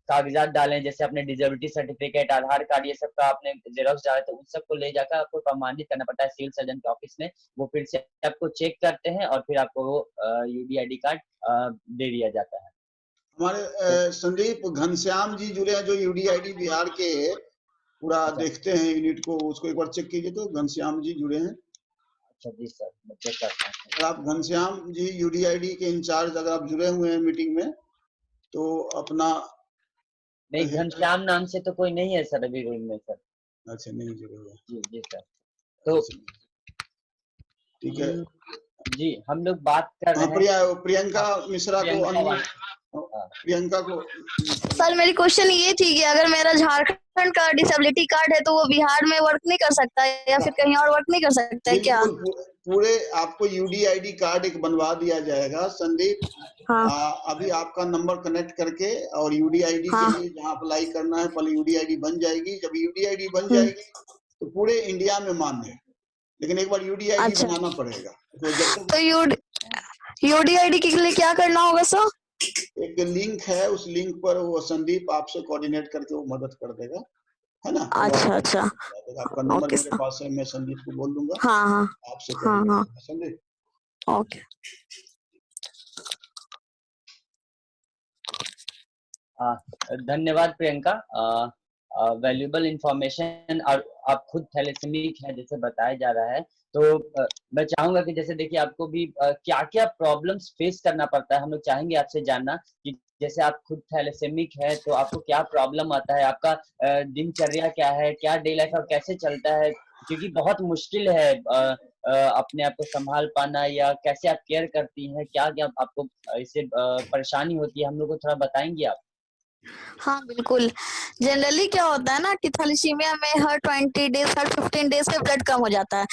कागजात डाले, जैसे अपने डिसेबिलिटी सर्टिफिकेट, आधार कार्ड, ये सब का आपने जेरोक्स डाले, तो उन सबको ले जाकर आपको प्रमाणित करना पड़ता है सिविल सर्जन के ऑफिस में। वो फिर से आपको चेक करते हैं और फिर आपको वो यूडीआईडी कार्ड दे दिया जाता है। हमारे संदीप घनश्याम जी जुड़े हैं, जो यूडीआईडी बिहार के पूरा देखते हैं यूनिट को, उसको एक बार चेक कीजिए। तो घनश्याम जी जुड़े हैं। अच्छा जी सर, मैं चेक करता हूं। अगर आप घनश्याम जी यूडीआईडी के इंचार्ज अगर आप जुड़े हुए हैं मीटिंग में, तो अपना नहीं, घनश्याम नाम से तो कोई नहीं है सर अभी रूम में सर। अच्छा, नहीं जुड़े हुए। जी सर, तो ठीक है। जी, हम लोग बात कर रहे हैं प्रियंका मिश्रा को प्रियंका को सर मेरी क्वेश्चन ये थी कि अगर मेरा झारखंड का डिसेबिलिटी कार्ड है तो वो बिहार में वर्क नहीं कर सकता है या फिर कहीं और वर्क नहीं कर सकता है क्या? बिल्कुल, पूरे आपको यूडीआईडी कार्ड एक बनवा दिया जाएगा संदीप। हाँ अभी आपका नंबर कनेक्ट करके और यूडीआईडी हाँ के लिए जहाँ अप्लाई करना है पहले यूडीआईडी बन जाएगी। जब यूडीआईडी बन हम्म, जाएगी तो पूरे इंडिया में मान्य है, लेकिन एक बार यूडीआईडी अच्छा बनाना पड़ेगा। तो जब तक तो यूडीआईडी के लिए क्या करना होगा सर? एक लिंक है, उस लिंक पर वो संदीप आपसे कोऑर्डिनेट करके वो मदद कर देगा, है ना? वो अच्छा आपको अच्छा बता देगा। आपका नंबर ओके मेरे सर। पास है, मैं संदीप को बोल दूंगा, हाँ हाँ आपसे हाँ कोऑर्डिनेट हाँ करेगा। संदीप ओके। धन्यवाद प्रियंका, वैल्यूएबल इंफॉर्मेशन। और आप खुद थैलेसेमिक हैं जैसे बताया जा रहा है, तो मैं चाहूंगा कि जैसे देखिए आपको भी क्या क्या प्रॉब्लम्स फेस करना पड़ता है, हम लोग चाहेंगे आपसे जानना कि जैसे आप खुद थैलेसेमिक है तो आपको क्या प्रॉब्लम आता है, आपका दिनचर्या क्या है, क्या डे लाइफ और कैसे चलता है, क्योंकि बहुत मुश्किल है अपने आप को संभाल पाना, या कैसे आप केयर करती हैं, क्या क्या आपको इससे परेशानी होती है, हम लोग को थोड़ा बताएंगे आप? हाँ बिल्कुल। जनरली क्या होता है ना कि थैलेसीमिया में हर 20 डेज हर 15 डेज पे ब्लड कम हो जाता है।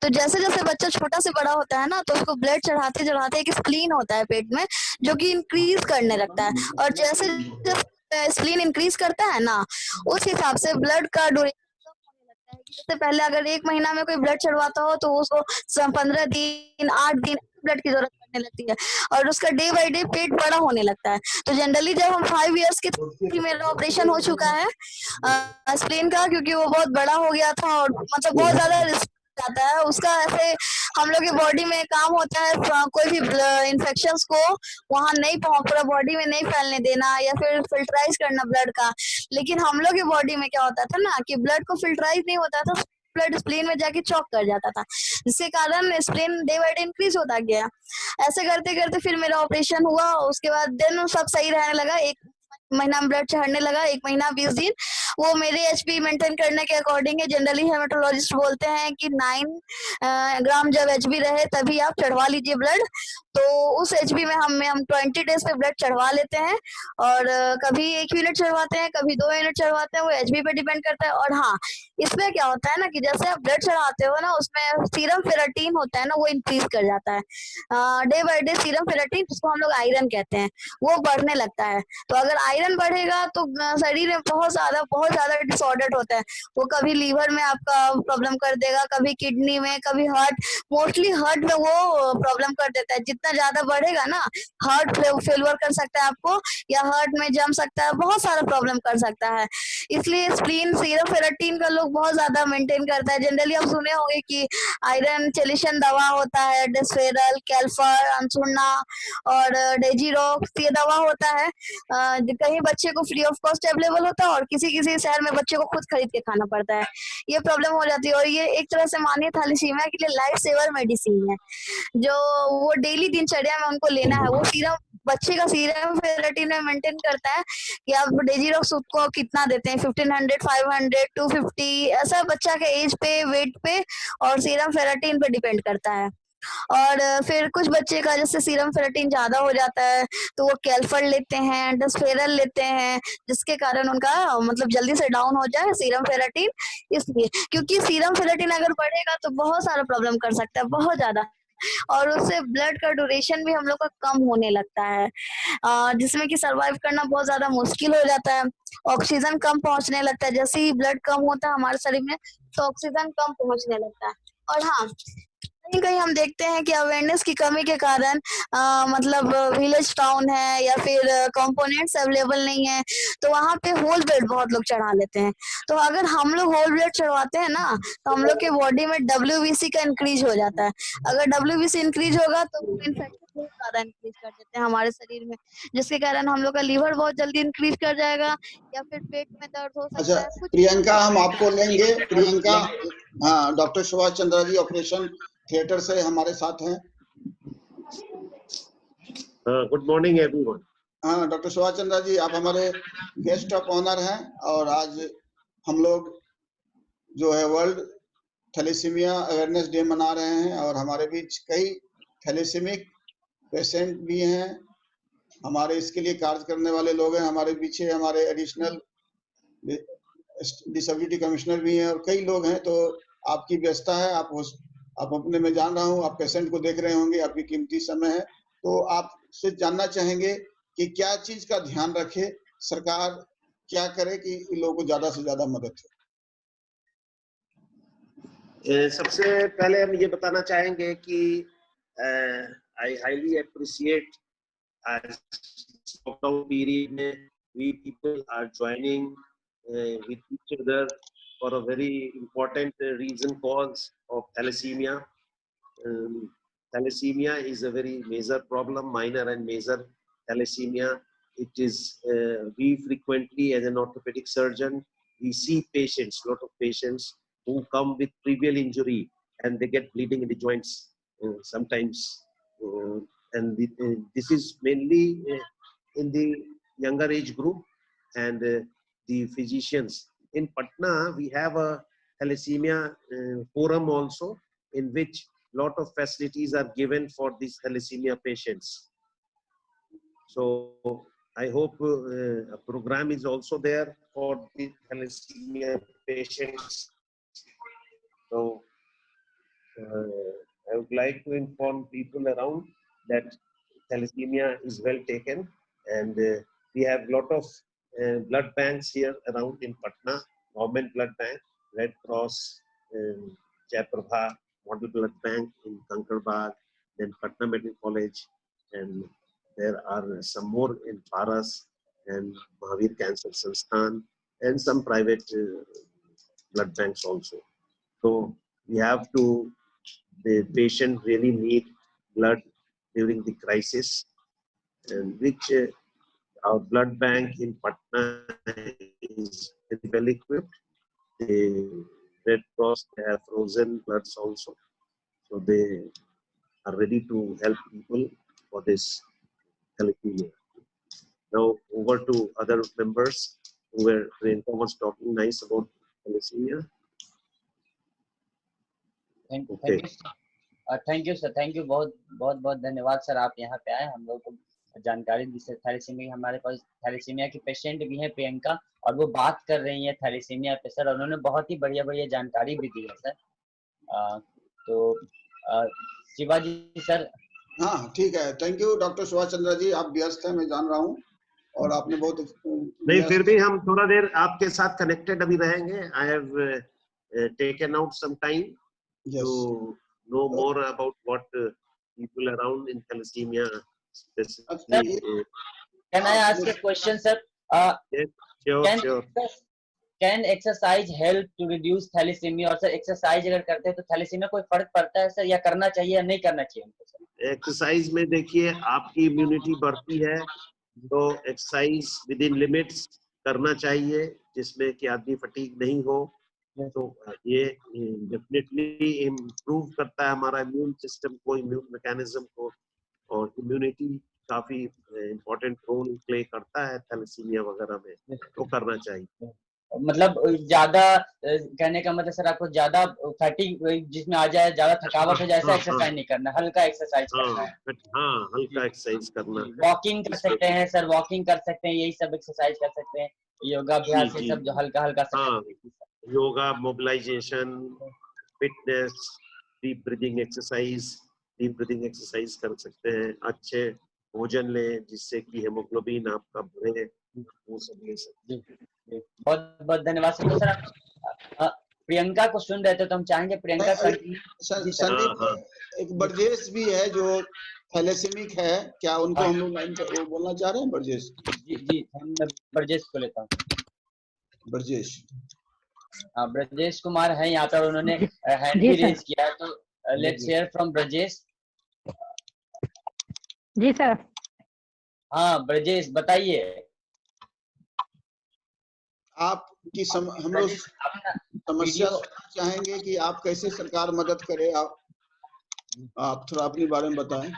तो जैसे जैसे बच्चा छोटा से बड़ा होता है ना तो उसको ब्लड चढ़ाते चढ़ाते एक स्प्लीन होता है पेट में जो कि इंक्रीज करने लगता है, और जैसे जैसे स्प्लीन इंक्रीज करता है ना उस हिसाब से ब्लड का ड्यूरेशन होने लगता है कि जैसे पहले अगर 1 महीना में कोई ब्लड चढ़वाता हो तो उसको 15 दिन 8 दिन ब्लड की जरूरत पड़ने लगती है, और उसका डे बाय डे पेट बड़ा होने लगता है। तो जनरली जब हम 5 इयर्स के थे मेरा ऑपरेशन हो चुका है स्प्लीन का, क्योंकि वो बहुत बड़ा हो गया था और मतलब बहुत ज्यादा रिस्क जाता है उसका। ऐसे हम लोग के बॉडी में काम होता है कोई भी इन्फेक्शंस को वहां नहीं पूरा बॉडी में नहीं फैलने देना या फिर फिल्टराइज करना ब्लड का। लेकिन हम लोग के बॉडी में क्या होता था ना कि ब्लड को फिल्टराइज नहीं होता था, ब्लड स्प्लीन में जाके चौक कर जाता था, जिसके कारण spleen day by day increase होता गया। ऐसे करते करते फिर मेरा ऑपरेशन हुआ, उसके बाद दिन सब सही रहने लगा। 1 महीना में ब्लड चढ़ने लगा, 1 महीना 20 दिन। वो मेरे एचपी मेंटेन करने के अकॉर्डिंग है। जनरली हेमेटोलॉजिस्ट बोलते हैं कि 9 ग्राम जब एचबी रहे तभी आप चढ़वा लीजिए ब्लड। तो उस एचबी में हम 20 डेज पे ब्लड चढ़वा लेते हैं, और कभी 1 यूनिट चढ़वाते हैं, कभी 2 यूनिट चढ़वाते हैं, वो एचबी पे डिपेंड करता है। और हाँ, इसमें क्या होता है ना कि जैसे आप ब्लड चढ़ाते हो ना उसमें सीरम फेरेटिन होता है ना वो इंक्रीज कर जाता है day by day. Serum ferritin जिसको हम लोग आयरन कहते हैं वो बढ़ने लगता है। तो अगर आयरन बढ़ेगा तो शरीर में बहुत ज्यादा डिसऑर्डर होता है। वो कभी लीवर में आपका प्रॉब्लम कर देगा, कभी किडनी में, कभी हार्ट, मोस्टली हार्ट में वो प्रॉब्लम कर देता है। जितना ज्यादा बढ़ेगा ना हार्ट फेलवर कर सकता है आपको, या हार्ट में जम सकता है, बहुत सारा प्रॉब्लम कर सकता है। इसलिए स्प्लीन सीरम फेरेटिन का लोग बहुत ज्यादा मेंटेन करता है। जनरली आप सुने होंगे कि आयरन चेलिशन दवा होता है, डेस्फेरल, कैल्फर, अनसुन्ना और डेजीरोक्स, ये दवा होता है। कहीं बच्चे को फ्री ऑफ कॉस्ट अवेलेबल होता है और किसी किसी शहर में बच्चे को खुद खरीद के खाना पड़ता है। ये प्रॉब्लम हो जाती है, और ये एक तरह से मानिए थैलेसीमिया के लिए लाइफ सेवर मेडिसिन है जो वो डेली दिनचर्या में उनको लेना है। वो सीरम बच्चे का सीरम फेरेटिन में मेंटेन करता है कि आप डेजीरोक्स को कितना देते हैं, 1500, 500, 250, ऐसा बच्चा के एज पे, वेट पे और सीरम फेरेटिन पे डिपेंड करता है। और फिर कुछ बच्चे का जैसे सीरम फेरेटिन ज्यादा हो जाता है तो वो कैल्फर लेते हैं, डेस्फेरल लेते हैं, जिसके कारण उनका मतलब जल्दी से डाउन हो जाए सीरम फेरेटिन। इसलिए क्योंकि सीरम फेरेटिन अगर बढ़ेगा तो बहुत सारा प्रॉब्लम कर सकता है, बहुत ज्यादा, और उससे ब्लड का ड्यूरेशन भी हम लोग का कम होने लगता है, जिसमें कि सरवाइव करना बहुत ज्यादा मुश्किल हो जाता है। ऑक्सीजन कम पहुंचने लगता है, जैसे ही ब्लड कम होता है हमारे शरीर में तो ऑक्सीजन कम पहुंचने लगता है। और हाँ, कहीं कहीं हम देखते हैं कि अवेयरनेस की कमी के कारण मतलब विलेज टाउन है या फिर कंपोनेंट्स अवेलेबल नहीं है तो वहाँ पे होल ब्लड बहुत लोग चढ़ा लेते हैं। तो अगर हम लोग होल ब्लड चढ़वाते हैं ना तो हम लोग के बॉडी में WBC का इंक्रीज हो जाता है। अगर WBC इंक्रीज होगा तो इन्फेक्शन बहुत ज्यादा इंक्रीज कर देते हैं हमारे शरीर में, जिसके कारण हम लोग का लीवर बहुत जल्दी इंक्रीज कर जाएगा या फिर पेट में दर्द हो अच्छा सकता है कुछ। प्रियंका, हम आपको लेंगे। प्रियंका, हाँ, डॉक्टर सुभाष चंद्रा जी ऑपरेशन थिएटर से हमारे साथ हैं। Good morning everyone. हाँ, डॉक्टर सुभाष चंद्रा जी, आप हमारे गेस्ट ऑफ ऑनर हैं और आज हम लोग जो है वर्ल्ड थैलेसीमिया अवेयरनेस डे मना रहे हैं और हमारे बीच कई थैलेसीमिक पेशेंट भी हैं, हमारे इसके लिए कार्य करने वाले लोग हैं, हमारे पीछे हमारे एडिशनल डिसेबिलिटी कमिश्नर भी हैं और कई लोग हैं। तो आपकी व्यवस्था है, आप अपने में जान रहा हूँ, आप पेशेंट को देख रहे होंगे, आपकी कीमती समय है, तो आपसे जानना चाहेंगे कि क्या चीज का ध्यान रखे, सरकार क्या करे कि इन लोगों को ज्यादा से ज्यादा मदद हो। सबसे पहले हम ये बताना चाहेंगे कि I highly appreciate lockdown period में we people are joining with each other for a very important reason cause of thalassemia. Thalassemia is a very major problem, minor and major thalassemia. It is we frequently as an orthopedic surgeon, we see patients, lot of patients who come with previous injury and they get bleeding in the joints sometimes, and this is mainly in the younger age group. And the physicians in Patna, we have a thalassemia forum also, in which lot of facilities are given for these thalassemia patients. So I hope a program is also there for the thalassemia patients. So I would like to inform people around that thalassemia is well taken, and we have lot of blood banks here around in Patna, government blood bank, Red Cross, Jaiprabha Model Blood Bank in Kankarabagh, then Patna Medical College, and there are some more in Paras and Mahavir Cancer Sansthan, and some private blood banks also. So we have to, the patient really need blood during the crisis, and which our blood bank in Patna is very well equipped. The Red Cross, they have frozen bloods also, so they are ready to help people for this thalassemia. Now over to other members who were, Priyanka was talking nice about thalassemia. Thank you sir, thank you, बहुत धन्यवाद सर, आप यहाँ पे आए, हम लोग को जानकारी दी सर थैलेसीमिया। हमारे पास थैलेसीमिया की पेशेंट भी हैं प्रियंका, और वो बात कर रही है थैलेसीमिया पे सर, उन्होंने बहुत ही बढ़िया जानकारी भी दी है सर। तो शिवाजी सर। हाँ ठीक है, thank you doctor Subhash Chandra ji, आप व्यस्त हैं मैं जान रहा हूँ, और आपने बहुत नहीं, फिर भी हम थोड़ा देर आपके साथ कनेक्टेड अभी रहेंगे। I have taken out some time to know more about what people around in thalassemia specifically. Can I ask a question, sir? Yes, sure. Can exercise help to reduce thalassemia? और सर एक्सरसाइज अगर करते हैं तो थैलेसीमिया कोई फर्क पड़ता है सर, या करना चाहिए या नहीं करना चाहिए उनको सर? एक्सरसाइज में देखिए आपकी इम्यूनिटी बढ़ती है, तो एक्सरसाइज विद इन लिमिट्स करना चाहिए, जिसमें कि आदमी फटीग नहीं हो। तो ये डेफिनेटली इम्प्रूव करता है हमारा इम्यून सिस्टम को, इम्यून मैकेनिज्म को, और इम्यूनिटी काफी इम्पोर्टेंट रोल प्ले करता है थैलेसीमिया वगैरह में, तो करना चाहिए। मतलब ज्यादा कहने का मतलब सर, आपको ज्यादा फैटिग जिसमें आ जाए, ज्यादा थकावट हो जाए, ऐसा एक्सरसाइज नहीं करना, हल्का एक्सरसाइज करना है। हाँ, हल्का एक्सरसाइज करना है। वॉकिंग कर सकते हैं सर, वॉकिंग कर सकते हैं, यही सब एक्सरसाइज कर सकते हैं, योगाभ्यास, ये सब जो हल्का yoga, mobilisation, fitness, deep breathing exercise कर सकते हैं। अच्छे भोजन लें जिससे कि हेमोग्लोबिन आपका बढ़े, वो सब ले सकते हैं। बहुत धन्यवाद सर। तो सर प्रियंका को सुन रहे थे, तो हम चाहेंगे प्रियंका संदीप, एक ब्रजेश भी है जो थैलेसीमिक है, क्या उनको हम लोग लाइन पे वो बोलना चाह रहे हैं? ब्रजेश जी मैं ब्रजेश को लेता हूँ। ब्रजेश कुमार है यहाँ पर, उन्होंने हैंड भी रेज किया है, तो लेट्स हियर फ्रॉम ब्रजेश। जी सर। हाँ ब्रजेश बताइए। आपकी हम लोग समस्या चाहेंगे कि आप कैसे सरकार मदद करे, आप थोड़ा अपने बारे में बताएं।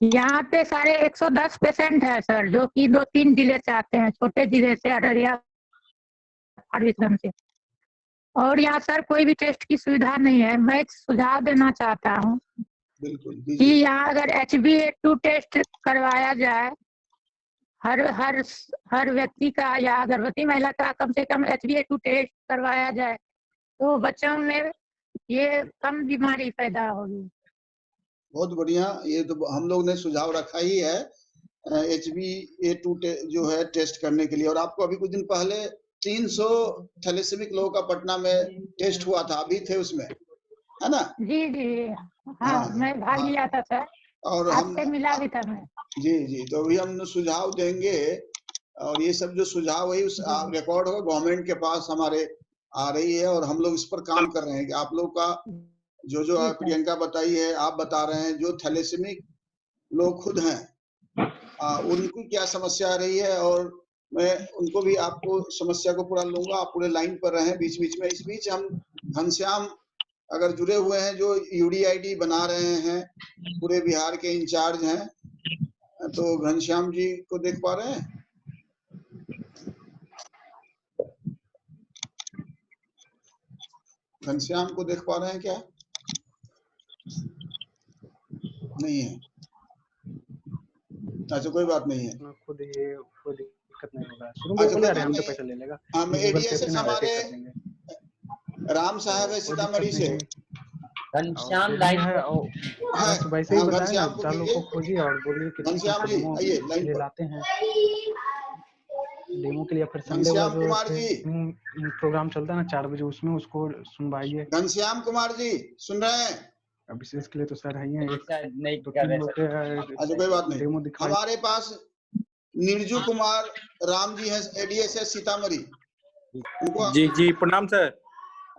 यहाँ पे सारे 110 पेशेंट है सर, जो कि 2-3 जिले से आते हैं, छोटे जिले से, अररिया से। और यहाँ सर कोई भी टेस्ट की सुविधा नहीं है। मैं एक सुझाव देना चाहता हूँ बिल्कुल कि दीजिए। यहाँ अगर HbA2 टेस्ट करवाया जाए हर हर हर व्यक्ति का, या गर्भवती महिला का कम से कम HbA2 टेस्ट करवाया जाए तो बच्चों में ये कम बीमारी पैदा होगी। बहुत बढ़िया, ये तो हम लोग ने सुझाव रखा ही है HbA2 जो है टेस्ट करने के लिए। और आपको अभी कुछ दिन पहले 300 थैलेसेमिक लोगों का पटना में टेस्ट हुआ था, अभी थे उसमें, है ना? जी जी हाँ, मैं भाग लिया था सर, और हम आपसे मिला भी था मैं। जी तो अभी हम सुझाव देंगे, और ये सब जो सुझाव वही उस रिकॉर्ड होगा, गवर्नमेंट के पास हमारे आ रही है, और हम लोग इस पर काम कर रहे हैं कि आप लोग का जो प्रियंका बताई है, आप बता रहे हैं, जो थैलेसेमिक लोग खुद हैं उनको क्या समस्या आ रही है, और मैं उनको भी आपको समस्या को पूरा लूंगा। आप पूरे लाइन पर रहें बीच बीच में। इस बीच हम घनश्याम अगर जुड़े हुए हैं, जो UDID बना रहे हैं, पूरे बिहार के इंचार्ज हैं, तो घनश्याम जी को देख पा रहे हैं? घनश्याम को देख पा रहे हैं क्या? नहीं है, अच्छा कोई बात नहीं है। खुद ये कोई दिक्कत नहीं होगा, शुरू में बोले रहे हम तो पैसा ले लेगा। हम ADSS हमारे राम साहब है सीतामढ़ी से, घनश्याम लाइन है, और वैसे ही बताया, 4 लोग को खोजिए और बोलिए कि घनश्याम जी आइए लाइन पर। लाते हैं डेमो के लिए। फिर संडे घनश्याम कुमार जी, प्रोग्राम चलता है ना 4 बजे, उसमें उसको सुनवाइए। घनश्याम कुमार जी सुन रहे हैं? अब विशेष के लिए तो सर है ही हैं, नहीं तो कर 3 रहे लोग सर। अच्छा कोई बात नहीं। डेमो दिखाइए। हमारे पास निर्जू कुमार राम जी है, ADSS सीतामढ़ी। उनको जी प्रणाम सर।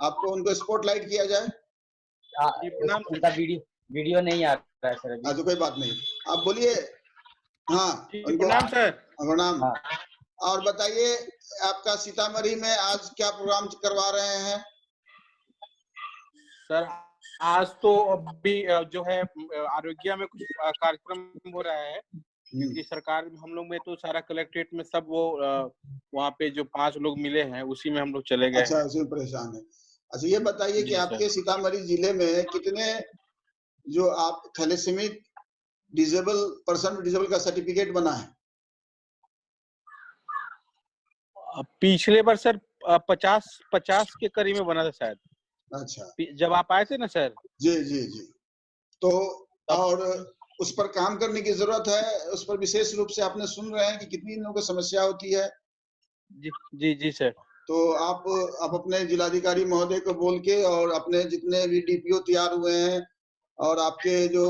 आपको उनको स्पॉटलाइट किया जाए। उनका वीडियो नहीं आ रहा है सर। अच्छा कोई बात नहीं, आप बोलिए। हाँ उनको प्रणाम सर। प्रणाम। और बताइए, आपका सीतामढ़ी में आज क्या प्रोग्राम करवा रहे हैं? सर आज तो अभी जो है आरोग्य में कुछ कार्यक्रम हो रहा है, क्योंकि सरकार हम लोग में तो सारा कलेक्ट्रेट में सब वो वहाँ पे जो 5 लोग मिले हैं उसी में हम लोग चले गए। अच्छा उसमें परेशान है। अच्छा ये बताइए कि आपके सीतामढ़ी जिले में कितने जो आप थैलेसेमिक डिसेबल का सर्टिफिकेट बना है? पिछले बार सर 50 के करीब में बना था शायद। अच्छा जब आप आए थे ना सर। जी तो और उस पर काम करने की जरूरत है, उस पर विशेष रूप से आपने सुन रहे हैं कि कितनी लोगों को समस्या होती है। जी सर। तो आप अपने जिलाधिकारी महोदय को बोल के, और अपने जितने भी DPO तैयार हुए हैं, और आपके जो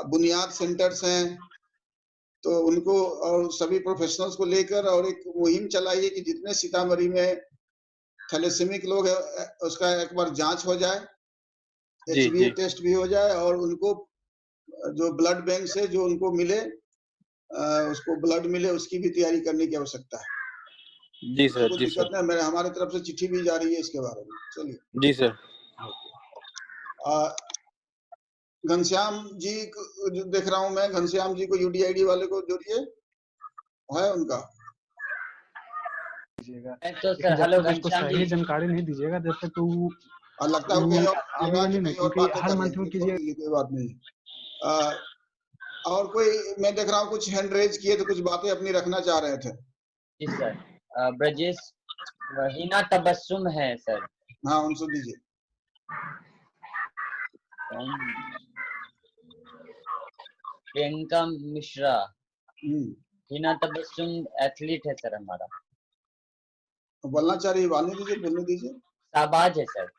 बुनियाद सेंटर्स हैं, तो उनको और सभी प्रोफेशनल्स को लेकर और एक मुहिम चलाइए कि जितने सीतामढ़ी में थैलेसेमिक लोग है उसका एक बार जांच हो जाए, HbA टेस्ट भी हो जाए, और उनको जो ब्लड बैंक से जो उनको मिले, उसको ब्लड मिले, उसकी भी तैयारी करने की आवश्यकता है। जी सर। जी सर। मेरे हमारे तरफ से चिट्ठी भी जा रही है इसके बारे में। चलिए। जी सर। घनश्याम जी जो देख रहा हूं मैं, घनश्याम जी को UDID वाले को जोड़िए, है उनका। तो सर हेलो घनश्याम जी, जानकारी नहीं दीजिएगा जब तक तो लगता है कहीं और बातें हर मंथ में कीजिए। कोई बात नहीं। और कोई मैं देख रहा हूँ कुछ हैंड रेज किए, तो कुछ बातें अपनी रखना चाह रहे थे। जी सर। ब्रजेश हिना तबस्सुम है सर। हाँ उनसे दीजिए। प्रियंका मिश्रा, हिना तबस्सुम एथलीट है सर हमारा। बोलना चाह रही है, बोलने दीजिए। शाहबाज है सर।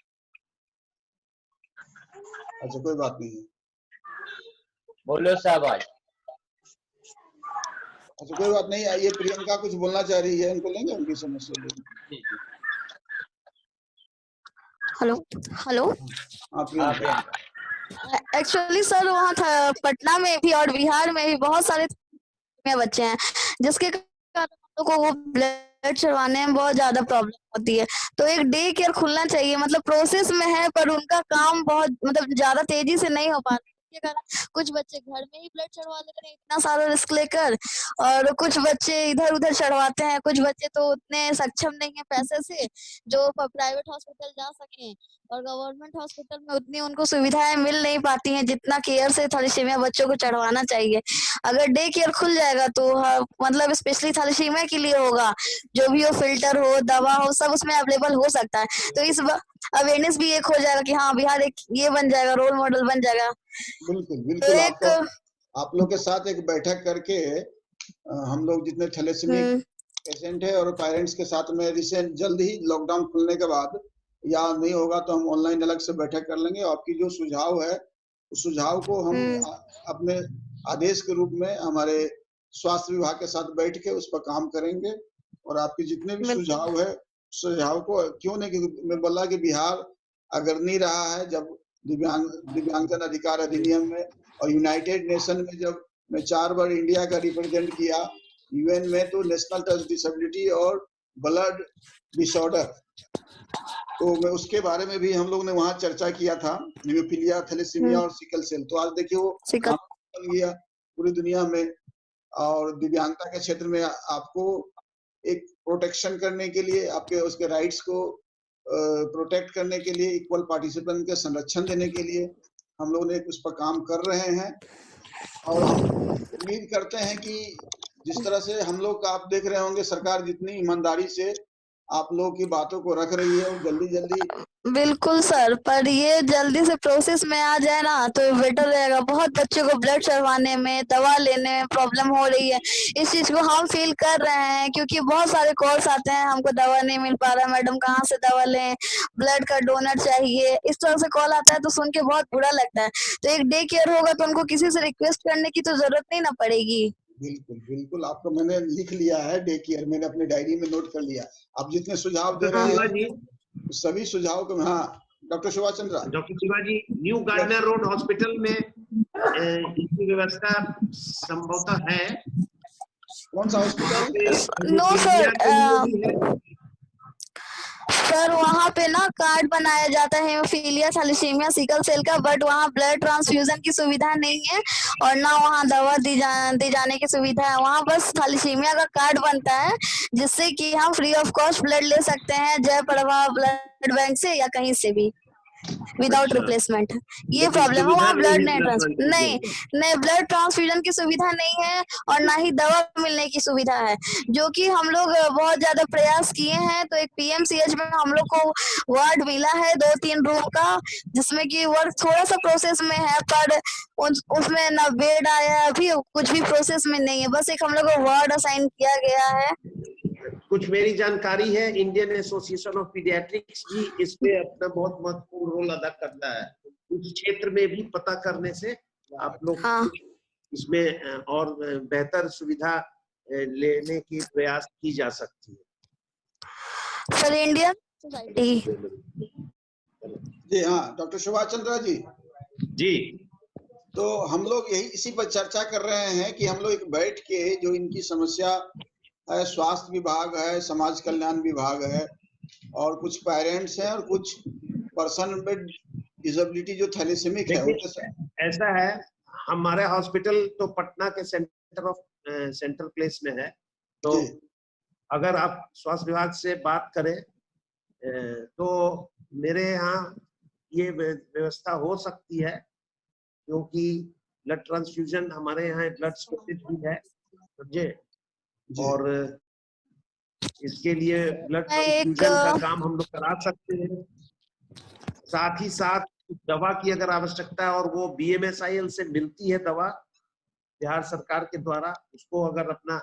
अच्छा कोई बात नहीं है, बोलो शाहबाज। अच्छा कोई बात नहीं। ये प्रियंका कुछ बोलना चाह रही है, उनको लेंगे, उनकी समस्या। हेलो। एक्चुअली सर वहाँ था पटना में भी और बिहार में भी बहुत सारे बच्चे हैं, जिसके कारण हम लोग को वो ब्लड चढ़वाने में बहुत ज्यादा प्रॉब्लम होती है। तो एक डे केयर खुलना चाहिए, मतलब प्रोसेस में है पर उनका काम बहुत मतलब ज्यादा तेजी से नहीं हो पा रहा। के कारण कुछ बच्चे घर में ही ब्लड चढ़वा लेते हैं इतना सारा रिस्क लेकर, और कुछ बच्चे इधर उधर चढ़वाते हैं। कुछ बच्चे तो उतने सक्षम नहीं है पैसे से जो प्राइवेट हॉस्पिटल जा सके, और गवर्नमेंट हॉस्पिटल में उतनी उनको सुविधाएं मिल नहीं पाती हैं जितना केयर से थैलेसीमिया बच्चों को चढ़वाना चाहिए। अगर डे केयर खुल जाएगा तो मतलब स्पेशली थैलेसीमिया के लिए होगा, जो भी हो फिल्टर हो दवा हो सब उसमें अवेलेबल हो सकता है। तो इस अवेयरनेस भी एक हो जाएगा कि हाँ बिहार एक ये बन जाएगा, रोल मॉडल बन जाएगा। बिल्कुल तो बिल्कुल। एक आप लोग के साथ एक बैठक करके हम लोग जितने थैलेसीमिक पेशेंट है और पेरेंट्स के साथ में रिसेंट जल्द ही लॉकडाउन खुलने के बाद, या नहीं होगा तो हम ऑनलाइन अलग से बैठक कर लेंगे। आपकी जो सुझाव है उस सुझाव को हम अपने आदेश के रूप में हमारे स्वास्थ्य विभाग के साथ बैठ के उस पर काम करेंगे। और आपके जितने भी सुझाव है सुझाव को क्यों नहीं, क्योंकि मैं बोला कि बिहार अग्रणी रहा है जब दिव्यांगजन अधिकार अधिनियम में, और यूनाइटेड नेशन में जब मैं 4 बार इंडिया का रिप्रेजेंट किया यूएन में, तो नेशनल टच डिसेबिलिटी और ब्लड डिसऑर्डर, तो मैं उसके बारे में भी हम लोग ने वहाँ चर्चा किया था, हीमोफीलिया, थैलेसीमिया और सिकल सेल। तो आज देखिए वो बन गया पूरी दुनिया में। और दिव्यांगता के क्षेत्र में आपको एक प्रोटेक्शन करने के लिए, आपके उसके राइट्स को प्रोटेक्ट करने के लिए, इक्वल पार्टिसिपेंट के संरक्षण देने के लिए हम लोग ने उस पर काम कर रहे हैं। और हम उम्मीद करते हैं कि जिस तरह से हम लोग का आप देख रहे होंगे, सरकार जितनी ईमानदारी से आप लोगों की बातों को रख रही है, और जल्दी जल्दी बिल्कुल सर, पर ये जल्दी से प्रोसेस में आ जाए ना तो बेटर रहेगा। बहुत बच्चों को ब्लड चढ़वाने में, दवा लेने में प्रॉब्लम हो रही है। इस चीज को हम फील कर रहे हैं क्योंकि बहुत सारे कॉल्स आते हैं, हमको दवा नहीं मिल पा रहा, मैडम कहाँ से दवा लें, ब्लड का डोनर चाहिए, इस तरह से कॉल आता है तो सुन के बहुत बुरा लगता है। तो एक डे केयर होगा तो उनको किसी से रिक्वेस्ट करने की तो जरूरत नहीं ना पड़ेगी। बिल्कुल बिल्कुल, आपको मैंने लिख लिया है डे केयर, मैंने अपने डायरी में नोट कर लिया। आप जितने सुझाव दे रहे हैं सभी सुझाव को। हाँ doctor Subhash Chandra. Doctor Shivaji, new Gardner road hospital में इसकी व्यवस्था संभवतः है। कौन सा हॉस्पिटल? नो सर वहाँ पे ना कार्ड बनाया जाता है हीमोफीलिया, थैलेसीमिया, सिकल सेल का, बट वहाँ ब्लड ट्रांसफ्यूजन की सुविधा नहीं है और ना वहाँ दवा दी जाने की सुविधा है। वहाँ बस थैलेसीमिया का कार्ड बनता है जिससे कि हम फ्री ऑफ कॉस्ट ब्लड ले सकते हैं जयप्रभा ब्लड बैंक से या कहीं से भी विदाउट रिप्लेसमेंट। ये प्रॉब्लम है, वहाँ ब्लड नहीं ब्लड ट्रांसफ्यूजन की सुविधा नहीं है और ना ही दवा मिलने की सुविधा है, जो कि हम लोग बहुत ज्यादा प्रयास किए हैं। तो एक पीएमसीएच में हम लोग को वार्ड मिला है 2-3 रूम का, जिसमें कि वर्क थोड़ा सा प्रोसेस में है, पर उसमें ना बेड आया है, अभी कुछ भी प्रोसेस में नहीं है, बस एक हम लोग को वार्ड असाइन किया गया है। कुछ मेरी जानकारी है, इंडियन एसोसिएशन ऑफ पीडियाट्रिक्स भी इस पे अपना बहुत महत्वपूर्ण रोल अदा करता है। उस क्षेत्र में भी पता करने से आप लोग इसमें और बेहतर सुविधा लेने की प्रयास की जा सकती है। Sir Indian society. जी हाँ डॉक्टर सुभाष चंद्रा जी। तो हम लोग यही इसी पर चर्चा कर रहे हैं कि हम लोग एक बैठ के जो इनकी समस्या है, स्वास्थ्य विभाग है, समाज कल्याण विभाग है, और कुछ पेरेंट्स हैं और कुछ पर्सन विद डिसेबिलिटी जो थैलेसीमिक है। ऐसा है, हमारे हॉस्पिटल तो पटना के सेंट्रल प्लेस में है, तो अगर आप स्वास्थ्य विभाग से बात करें तो मेरे यहाँ ये व्यवस्था हो सकती है, क्योंकि ब्लड ट्रांसफ्यूजन हमारे यहाँ ब्लड शॉर्टेज भी है, समझे, और इसके लिए ब्लड ट्रांसफ्यूजन का काम हम लोग करा सकते हैं। साथ ही साथ दवा की अगर आवश्यकता है और वो BMSIL से मिलती है दवा बिहार सरकार के द्वारा, उसको अगर अपना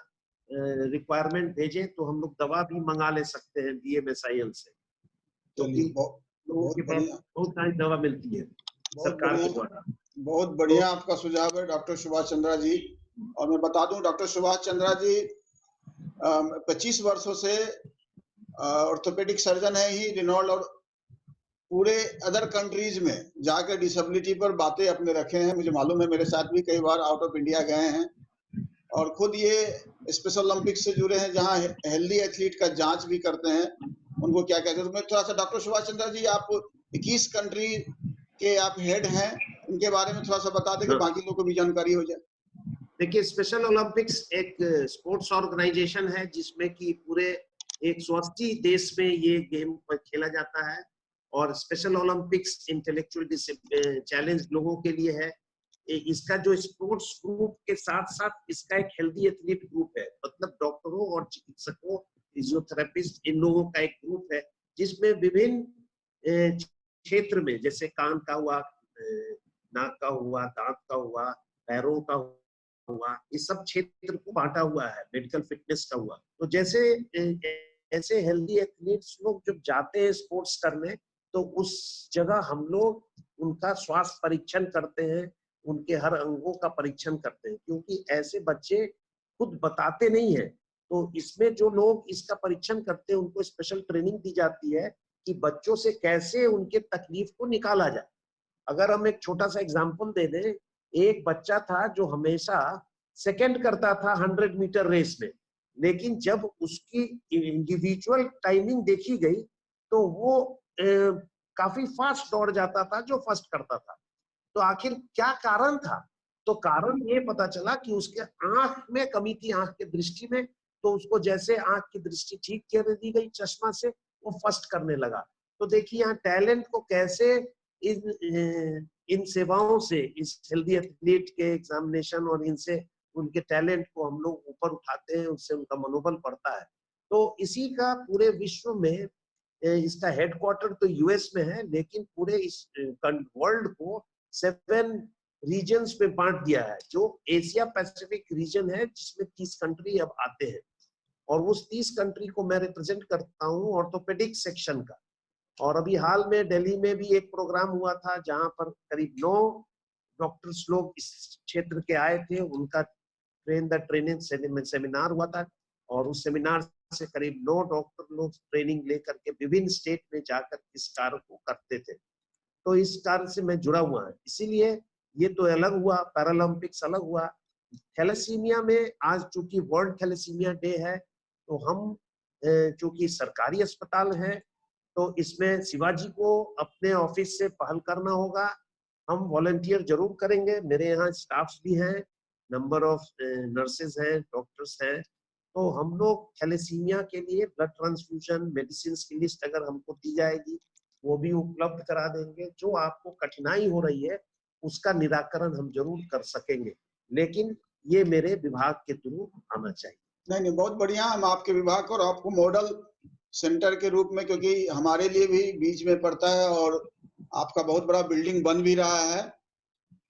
रिक्वायरमेंट भेजें तो हम लोग दवा भी मंगा ले सकते हैं BMSIL से, क्योंकि लोगों के पास बहुत सारी दवा मिलती है सरकार के द्वारा। बहुत बढ़िया आपका सुझाव है डॉक्टर सुभाष चंद्रा जी। और मैं बता दूं डॉक्टर सुभाष चंद्रा जी 25 वर्षों से ऑर्थोपेडिक सर्जन है ही, रिनॉल्ड, और पूरे अदर कंट्रीज में जाकर डिसेबिलिटी पर बातें अपने रखे हैं। मुझे मालूम है, मेरे साथ भी कई बार आउट ऑफ इंडिया गए हैं, और खुद ये स्पेशल ओलंपिक्स से जुड़े हैं जहां हेल्दी एथलीट का जांच भी करते हैं, उनको क्या कहते हैं। तो मैं थोड़ा सा डॉक्टर सुभाष चंद्रा जी, आप 21 कंट्री के आप हेड हैं, इनके बारे में थोड़ा सा बता दें कि बाकी लोगों को भी जानकारी हो जाए। देखिए, स्पेशल ओलंपिक्स एक स्पोर्ट्स ऑर्गेनाइजेशन है जिसमें कि पूरे 180 देश में ये गेम खेला जाता है, और स्पेशल ओलंपिक्स इंटेलेक्चुअल चैलेंज लोगों के लिए है। इसका जो स्पोर्ट्स ग्रुप के साथ साथ इसका एक हेल्दी एथलीट ग्रुप है, मतलब डॉक्टरों और चिकित्सकों, फिजियोथेरेपिस्ट, इन लोगों का एक ग्रुप है जिसमें विभिन्न क्षेत्र में, जैसे कान का हुआ, नाक का हुआ, दांत का हुआ, पैरों का हुआ, इस सब क्षेत्र को बांटा हुआ है, मेडिकल फिटनेस का हुआ। तो जैसे ऐसे हेल्दी एथलीट्स लोग जब जाते हैं स्पोर्ट्स करने, तो उस जगह हम लोग उनका स्वास्थ्य परीक्षण करते हैं, उनके हर अंगों का परीक्षण करते हैं, क्योंकि ऐसे बच्चे खुद बताते नहीं है। तो इसमें जो लोग इसका परीक्षण करते हैं उनको स्पेशल ट्रेनिंग दी जाती है कि बच्चों से कैसे उनके तकलीफ को निकाला जाए। अगर हम एक छोटा सा एग्जांपल दे दें, एक बच्चा था जो हमेशा सेकंड करता था 100 मीटर रेस में, लेकिन जब उसकी इंडिविजुअल टाइमिंग देखी गई तो वो काफी फास्ट दौड़ जाता था जो फर्स्ट करता था। तो आखिर क्या कारण था? तो कारण ये पता चला कि उसके आंख में कमी थी, आंख की दृष्टि में। तो उसको जैसे आंख की दृष्टि ठीक कर दी गई चश्मा से, वो फर्स्ट करने लगा। तो देखिए यहाँ टैलेंट को कैसे इन सेवाओं से, इस हेल्दी एथलीट के एग्जामिनेशन और इनसे उनके टैलेंट को हम लोग ऊपर उठाते हैं, उससे उनका मनोबल बढ़ता है। तो इसी का पूरे विश्व में, इसका हेडक्वार्टर तो यूएस में है, लेकिन पूरे इस वर्ल्ड को 7 रीजन्स में बांट दिया है, जो एशिया पैसिफिक रीजन है, जिसमें 30 कंट्री अब आते हैं। और उस 30 कंट्री को मैं रिप्रेजेंट करता हूँ ऑर्थोपेडिक सेक्शन का। और अभी हाल में दिल्ली में भी एक प्रोग्राम हुआ था जहां पर करीब 9 डॉक्टर्स लोग इस क्षेत्र के आए थे। उनका ट्रेनिंग सेमिनार हुआ था, और उस सेमिनार से करीब 9 डॉक्टर लोग ट्रेनिंग लेकर के विभिन्न स्टेट में जाकर इस कार्य को करते थे। तो इस कार्य से मैं जुड़ा हुआ है, इसीलिए ये तो अलग हुआ, पैरालंपिक्स अलग हुआ। थैलेसीमिया में आज चूंकि वर्ल्ड थैलेसीमिया डे है, तो हम चूंकि सरकारी अस्पताल है, तो इसमें शिवाजी को अपने ऑफिस से पहल करना होगा। हम वॉलंटियर जरूर करेंगे, मेरे यहाँ स्टाफ्स भी हैं, नंबर ऑफ नर्सेज हैं, डॉक्टर्स हैं। तो हम लोग थैलेसीमिया के लिए ब्लड ट्रांसफ्यूजन, मेडिसिन की लिस्ट अगर हमको दी जाएगी, वो भी उपलब्ध करा देंगे। जो आपको कठिनाई हो रही है उसका निराकरण हम जरूर कर सकेंगे, लेकिन ये मेरे विभाग के थ्रू आना चाहिए। नहीं, बहुत बढ़िया। हम आपके विभाग को और आपको मॉडल सेंटर के रूप में, क्योंकि हमारे लिए भी बीच में पड़ता है और आपका बहुत बड़ा बिल्डिंग बन भी रहा है,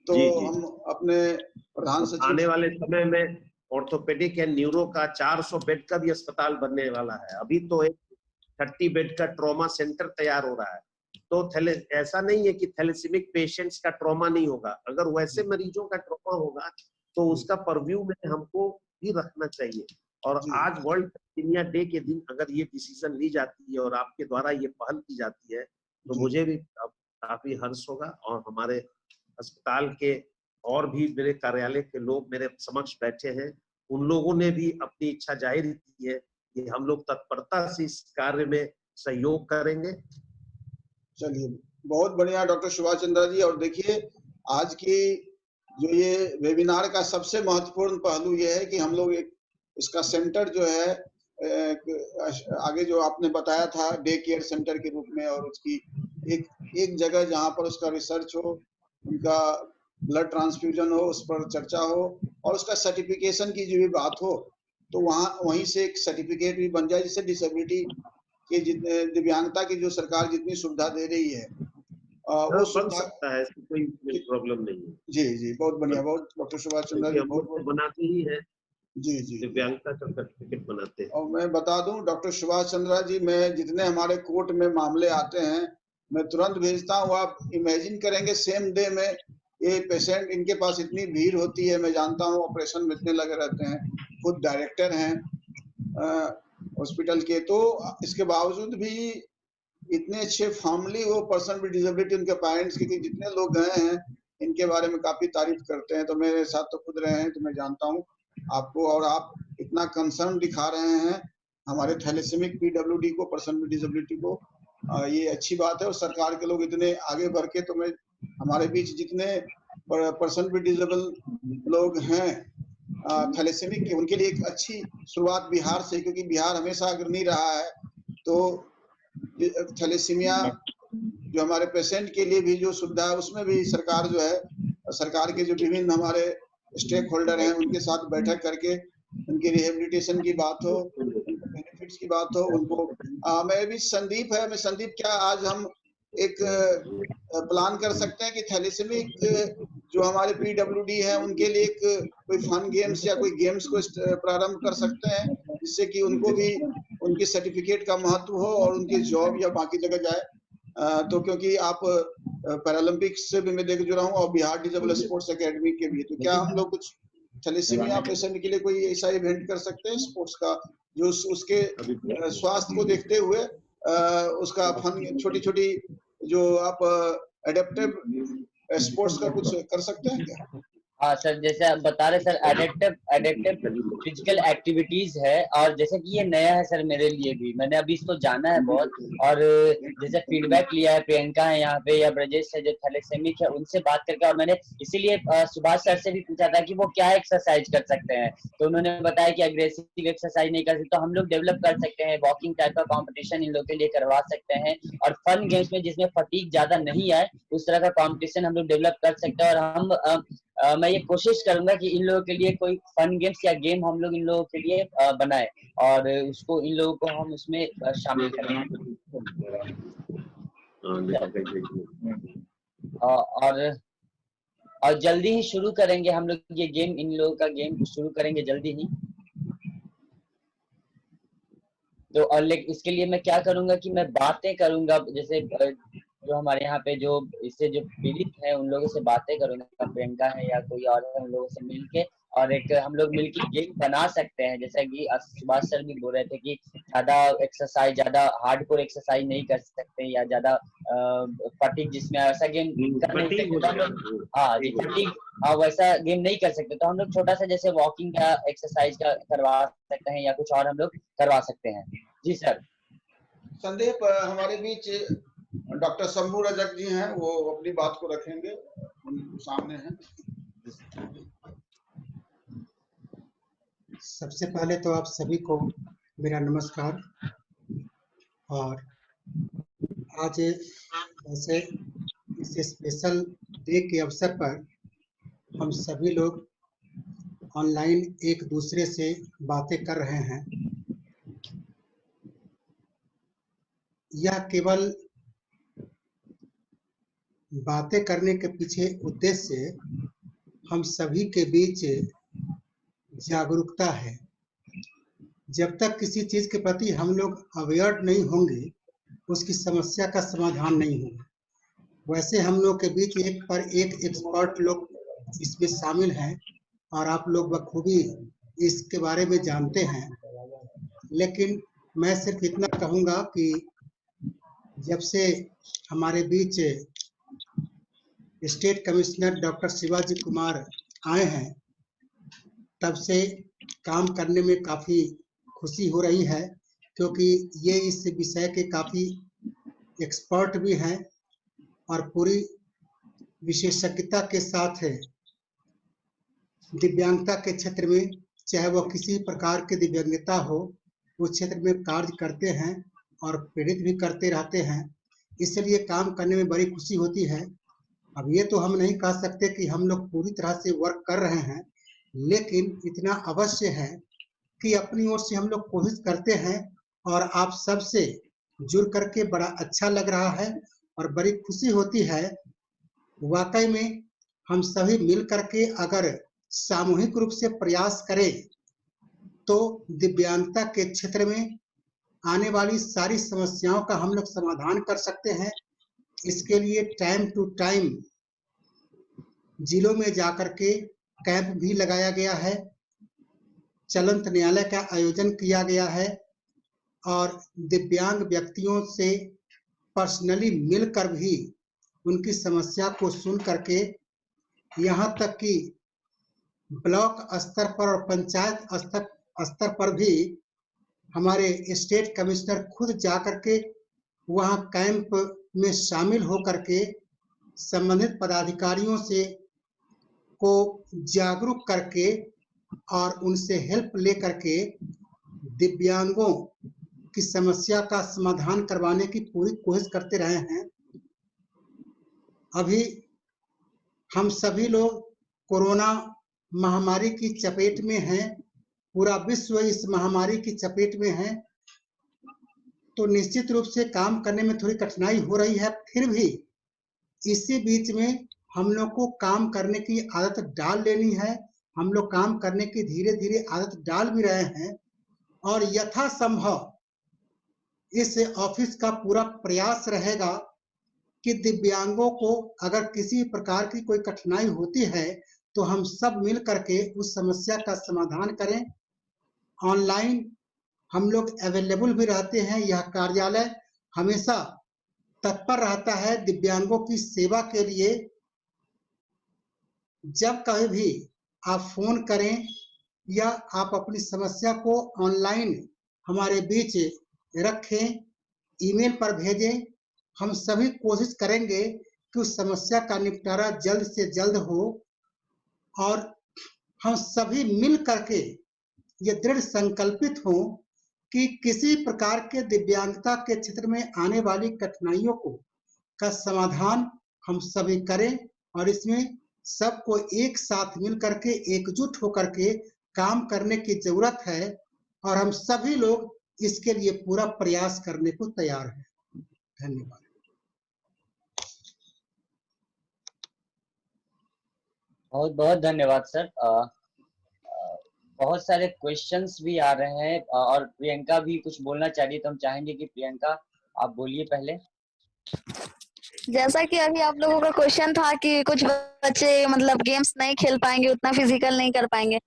तो जी। हम अपने प्रधान सचिव आने वाले समय में ऑर्थोपेडिक एंड न्यूरो का 400 बेड का भी अस्पताल बनने वाला है। अभी तो एक 30 बेड का ट्रॉमा सेंटर तैयार हो रहा है। तो ऐसा नहीं है कि थैलेसीमिक पेशेंट्स का ट्रॉमा नहीं होगा, अगर वैसे मरीजों का ट्रॉमा होगा तो उसका परव्यू में हमको भी रखना चाहिए। और आज वर्ल्ड थैलेसीमिया डे के दिन अगर ये डिसीजन ली जाती है और आपके द्वारा ये पहल की जाती है, तो मुझे भी काफी हर्ष होगा। और हमारे अस्पताल के और भी मेरे कार्यालय के लोग मेरे समक्ष बैठे हैं, उन लोगों ने भी अपनी इच्छा जाहिर की है कि हम लोग तत्परता से इस कार्य में सहयोग करेंगे। चलिए, बहुत बढ़िया डॉक्टर सुभाष चंद्रा जी। और देखिए, आज की जो ये वेबिनार का सबसे महत्वपूर्ण पहलू ये है कि हम लोग एक इसका सेंटर जो है, आगे जो आपने बताया था डे केयर सेंटर के रूप में, और उसकी एक जगह जहां पर उसका रिसर्च हो, उनका ब्लड ट्रांसफ्यूजन हो, उस पर चर्चा हो, और उसका सर्टिफिकेशन की जो भी बात हो, तो वहीं से एक सर्टिफिकेट भी बन जाए, जिससे डिसेबिलिटी के जितने दिव्यांगता की जो सरकार जितनी सुविधा दे रही है वो बन सकता है, कोई प्रॉब्लम नहीं है। जी, बहुत बढ़िया। बहुत डॉक्टर सुभाष चंद्रा जी बहुत बनाते ही है। जी, दिव्यांगता का सर्टिफिकेट बनाते हैं। और मैं बता दूं डॉक्टर सुभाष चंद्रा जी, मैं जितने हमारे कोर्ट में मामले आते हैं, मैं तुरंत भेजता हूँ। आप इमेजिन करेंगे, सेम डे में ये पेशेंट, इनके पास इतनी भीड़ होती है, मैं जानता हूँ, ऑपरेशन में इतने लगे रहते हैं, खुद डायरेक्टर हैं हॉस्पिटल के, तो इसके बावजूद भी इतने अच्छे फैमिली, वो पर्सन विद डिसेबिलिटी, उनके पेरेंट्स के, जितने लोग गए हैं इनके बारे में काफी तारीफ करते हैं। तो मेरे साथ तो खुद रहे हैं, तो मैं जानता हूँ आपको, और आप इतना कंसर्न दिखा रहे हैं हमारे थैलेसेमिक पीडब्ल्यूडी को, पर्सन विद डिसेबिलिटी को, ये अच्छी बात है। और सरकार के लोग इतने आगे बढ़ के, तो मैं हमारे बीच जितने पर्सन विद डिसेबल लोग हैं थैलेसेमिक के, उनके लिए एक अच्छी शुरुआत बिहार से, क्योंकि बिहार हमेशा अग्रणी रहा है। तो थैलेसीमिया जो हमारे पेशेंट के लिए भी जो सुविधा है, उसमें भी सरकार जो है, सरकार के जो विभिन्न हमारे स्टेक होल्डर हैं, उनके साथ बैठक करके उनके रिहेबिलिटेशन की बात हो, बेनिफिट्स की बात हो, उनको मैं भी संदीप है, मैं संदीप, क्या आज हम एक प्लान कर सकते हैं कि थैलेसेमिक जो हमारे पीडब्ल्यूडी है उनके लिए एक कोई फन गेम्स या कोई गेम्स को प्रारंभ कर सकते हैं, जिससे कि उनको भी उनके सर्टिफिकेट का महत्व हो और उनके जॉब या बाकी जगह जाए। तो क्योंकि आप पैरालंपिक्स से भी मैं देख जुड़ा हूँ और बिहार डिसेबल स्पोर्ट्स एकेडमी के भी, तो क्या हम लोग कुछ थैलेसीमिया पेशेंट के लिए कोई ऐसा इवेंट कर सकते हैं स्पोर्ट्स का, जो उसके स्वास्थ्य को देखते हुए उसका फन, छोटी छोटी जो आप एडेप्टिव स्पोर्ट्स का कुछ कर सकते हैं क्या? हाँ सर, जैसे आप बता रहे सर, एडेप्टिव फिजिकल एक्टिविटीज है, और जैसे कि ये नया है सर मेरे लिए भी, मैंने अभी इसको जाना है बहुत, और जैसे फीडबैक लिया है, प्रियंका है यहाँ पे या ब्रजेश है जो थैलेसेमिक है, उनसे बात करके, और मैंने इसीलिए सुभाष सर से भी पूछा था कि वो क्या एक्सरसाइज कर सकते हैं, तो उन्होंने बताया कि अग्रेसिव एक्सरसाइज नहीं कर सकते, तो हम लोग डेवलप कर सकते हैं, वॉकिंग टाइप का कॉम्पिटिशन इन लोग के लिए करवा सकते हैं, और फन गेम्स में जिसमें फटीक ज्यादा नहीं आए उस तरह का कॉम्पिटिशन हम लोग डेवलप कर सकते हैं। और हम मैं ये कोशिश करूंगा कि इन लोगों के लिए कोई फन गेम्स या गेम हम लोग इन लोगों के लिए बनाए, और उसको इन लोगों को हम उसमें शामिल करें, और जल्दी ही शुरू करेंगे हम लोग ये गेम, इन लोगों का गेम शुरू करेंगे जल्दी ही। तो और इसके लिए मैं क्या करूंगा कि मैं बातें करूंगा, जैसे जो हमारे यहाँ पे जो इससे जो पीड़ित है उन लोगों से बातें करूंगा, प्रियंका है या कोई और है, उन लोगों से मिलके, और एक हम लोग मिलके गेम बना सकते हैं। जैसा कि सुभाष सर भी बोल रहे थे कि ज्यादा एक्सरसाइज, ज्यादा हार्डकोर एक्सरसाइज नहीं कर सकते, या ज्यादा फटीग जिसमें ऐसा गेम कर नहीं सकते, हाँ जी फटीग, वैसा गेम नहीं कर सकते, तो हम लोग छोटा सा जैसे वॉकिंग का एक्सरसाइज का करवा सकते हैं, या कुछ और हम लोग करवा सकते हैं। जी सर। संदीप, हमारे बीच डॉक्टर शंभू रजक जी हैं, वो अपनी बात को रखेंगे, उनके सामने हैं। सबसे पहले तो आप सभी को मेरा नमस्कार। और आज ऐसे इस स्पेशल डे के अवसर पर हम सभी लोग ऑनलाइन एक दूसरे से बातें कर रहे हैं। यह केवल बातें करने के पीछे उद्देश्य हम सभी के बीच जागरूकता है। जब तक किसी चीज के प्रति हम लोग अवेयर नहीं होंगे, उसकी समस्या का समाधान नहीं होगा। वैसे हम लोग के बीच एक पर एक एक्सपर्ट लोग इसमें शामिल हैं, और आप लोग बखूबी इसके बारे में जानते हैं। लेकिन मैं सिर्फ इतना कहूँगा कि जब से हमारे बीच state commissioner doctor Shivaji Kumar आए हैं, तब से काम करने में काफ़ी खुशी हो रही है, क्योंकि ये इस विषय के काफ़ी एक्सपर्ट भी हैं और पूरी विशेषज्ञता के साथ दिव्यांगता के क्षेत्र में, चाहे वो किसी प्रकार की दिव्यांगता हो, उस क्षेत्र में कार्य करते हैं और प्रेरित भी करते रहते हैं। इसलिए काम करने में बड़ी खुशी होती है। अब ये तो हम नहीं कह सकते कि हम लोग पूरी तरह से वर्क कर रहे हैं, लेकिन इतना अवश्य है कि अपनी ओर से हम लोग कोशिश करते हैं, और आप सब से जुड़ करके बड़ा अच्छा लग रहा है और बड़ी खुशी होती है। वाकई में हम सभी मिल करके अगर सामूहिक रूप से प्रयास करें तो दिव्यांगता के क्षेत्र में आने वाली सारी समस्याओं का हम लोग समाधान कर सकते हैं। इसके लिए टाइम टू टाइम जिलों में जाकर के कैंप भी लगाया गया है, चलंत न्यायालय का आयोजन किया गया है, और दिव्यांग व्यक्तियों से पर्सनली मिलकर भी उनकी समस्या को सुन करके, यहाँ तक कि ब्लॉक स्तर पर और पंचायत स्तर पर भी हमारे स्टेट कमिश्नर खुद जाकर के वहाँ कैंप में शामिल होकर के संबंधित पदाधिकारियों से को जागरूक करके और उनसे हेल्प ले करके दिव्यांगों की समस्या का समाधान करवाने की पूरी कोशिश करते रहे हैं। अभी हम सभी लोग कोरोना महामारी की चपेट में हैं, पूरा विश्व इस महामारी की चपेट में है, तो निश्चित रूप से काम करने में थोड़ी कठिनाई हो रही है। फिर भी इसी बीच में हम लोग को काम करने की आदत डाल लेनी है। हम लोग काम करने की धीरे धीरे आदत डाल भी रहे हैं और यथासंभव इस ऑफिस का पूरा प्रयास रहेगा कि दिव्यांगों को अगर किसी प्रकार की कोई कठिनाई होती है तो हम सब मिल करके उस समस्या का समाधान करें। ऑनलाइन हम लोग अवेलेबल भी रहते हैं। यह कार्यालय हमेशा तत्पर रहता है दिव्यांगों की सेवा के लिए। जब कभी भी आप फोन करें या आप अपनी समस्या को ऑनलाइन हमारे बीच रखें, ईमेल पर भेजें, हम सभी कोशिश करेंगे कि उस समस्या का निपटारा जल्द से जल्द हो और हम सभी मिल करके ये दृढ़ संकल्पित हो कि किसी प्रकार के दिव्यांगता के क्षेत्र में आने वाली कठिनाइयों को का समाधान हम सभी करें और इसमें सबको एक साथ मिल करके एकजुट होकर के काम करने की जरूरत है और हम सभी लोग इसके लिए पूरा प्रयास करने को तैयार हैं। धन्यवाद। बहुत बहुत धन्यवाद सर। बहुत सारे क्वेश्चंस भी आ रहे हैं और प्रियंका भी कुछ बोलना चाह रही है, तो हम चाहेंगे कि प्रियंका आप बोलिए पहले। जैसा कि अभी आप लोगों का क्वेश्चन था कि कुछ बच्चे मतलब गेम्स नहीं खेल पाएंगे, उतना फिजिकल नहीं कर पाएंगे,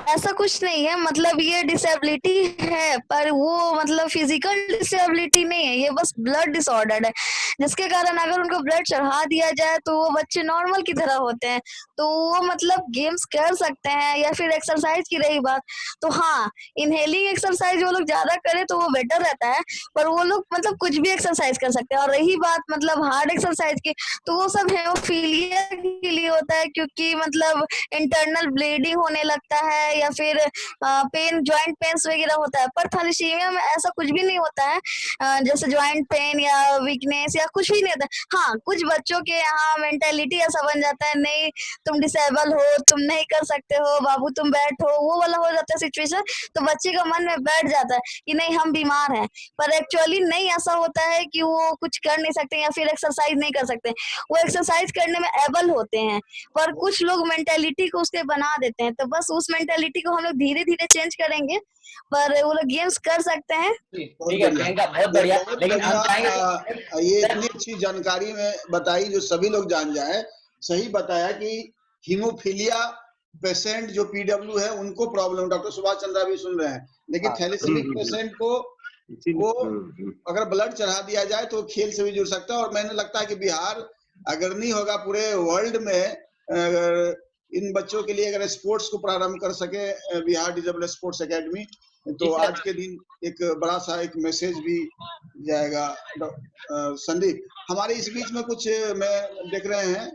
ऐसा कुछ नहीं है। मतलब ये डिसेबिलिटी है पर वो मतलब फिजिकल डिसेबिलिटी नहीं है, ये बस ब्लड डिसऑर्डर है, जिसके कारण अगर उनको ब्लड चढ़ा दिया जाए तो वो बच्चे नॉर्मल की तरह होते हैं, तो वो मतलब गेम्स कर सकते हैं। या फिर एक्सरसाइज की रही बात, तो हाँ इनहेलिंग एक्सरसाइज वो लोग ज्यादा करें तो वो बेटर रहता है, पर वो लोग मतलब कुछ भी एक्सरसाइज कर सकते हैं। और रही बात मतलब हार्ड एक्सरसाइज की, तो वो सब हेमोफीलिया के लिए होता है, क्योंकि मतलब इंटरनल ब्लीडिंग होने लगता है या फिर पेन, जॉइंट पेन्स वगैरह होता है। पर थैलेसीमिया में ऐसा कुछ भी नहीं होता है, जैसे जॉइंट पेन या वीकनेस या कुछ भी नहीं होता है। हाँ कुछ बच्चों के यहाँ मेंटेलिटी ऐसा बन जाता है, नहीं तुम डिसेबल हो, तुम नहीं कर सकते हो, बाबू तुम बैठो, वो वाला हो जाता है सिचुएशन, तो बच्चे का मन में बैठ जाता है कि नहीं हम बीमार हैं। पर एक्चुअली नहीं ऐसा होता है कि वो कुछ कर नहीं सकते या फिर एक्सरसाइज नहीं कर सकते, वो एक्सरसाइज करने में एबल होते हैं, पर कुछ लोग मेंटेलिटी को उसके बना देते हैं। तो बस उस मेंटेलिटी को हम लोग धीरे धीरे चेंज करेंगे, पर वो लोग गेम्स कर सकते हैं। ठीक है प्रियंका, बहुत बढ़िया। लेकिन हम चाहेंगे ये इतनी अच्छी जानकारी में बताई जो सभी लोग जान जाए। सही बताया कि हीमोफीलिया पेशेंट जो पीडब्ल्यू है उनको प्रॉब्लम, डॉक्टर सुभाष चंद्रा भी सुन रहे हैं, लेकिन थैलेसीमिक पेशेंट को वो अगर ब्लड चढ़ा दिया जाए तो खेल से भी जुड़ सकता है। और मैंने लगता है कि बिहार अग्रणी होगा पूरे वर्ल्ड में इन बच्चों के लिए, अगर स्पोर्ट्स को प्रारंभ कर सके बिहार डिसेबल स्पोर्ट्स एकेडमी, तो आज के दिन एक बड़ा सा एक मैसेज भी जाएगा। संदीप, हमारे इस बीच में कुछ मैं देख रहे हैं,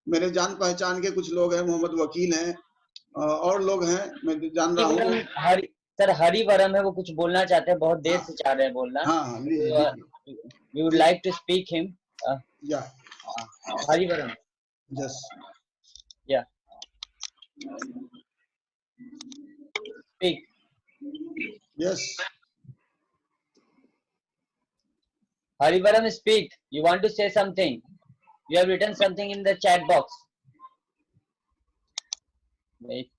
मेरे जान पहचान के कुछ लोग हैं, मोहम्मद वकील हैं और लोग हैं, मैं जान रहा हूँ। सर हरिवरम है, वो कुछ बोलना चाहते हैं, बहुत देर से चाह रहे हैं बोलना। हाँ, we would like to speak him. Yeah. Harivaram. Yes. Yeah. Speak. Yes. Harivaram, speak. You want to say something? You have written something in the chat box. Wait.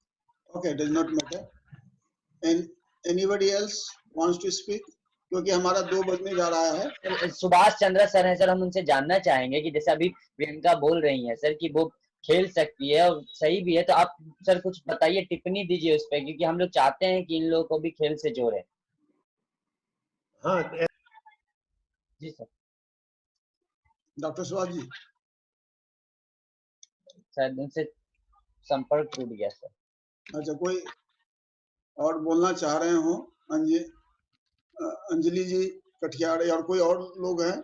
Okay, does not matter. And anybody else wants to speak? क्योंकि हमारा 2 बजने जा रहा है। सुभाष चंद्रा सर हैं सर, हम उनसे जानना चाहेंगे कि जैसे अभी प्रियंका बोल रही हैं सर कि वो खेल सकती है और सही भी है, तो आप सर कुछ बताइए, टिप्पणी दीजिए उस पर, क्योंकि हम लोग चाहते हैं कि इन लोगों को भी खेल से जोड़े। हाँ जी sir. Doctor Subhash ji sir उनसे संपर्क टूट गया सर। अच्छा, कोई और बोलना चाह रहे हो? अंजलि जी कटियार और कोई और लोग हैं?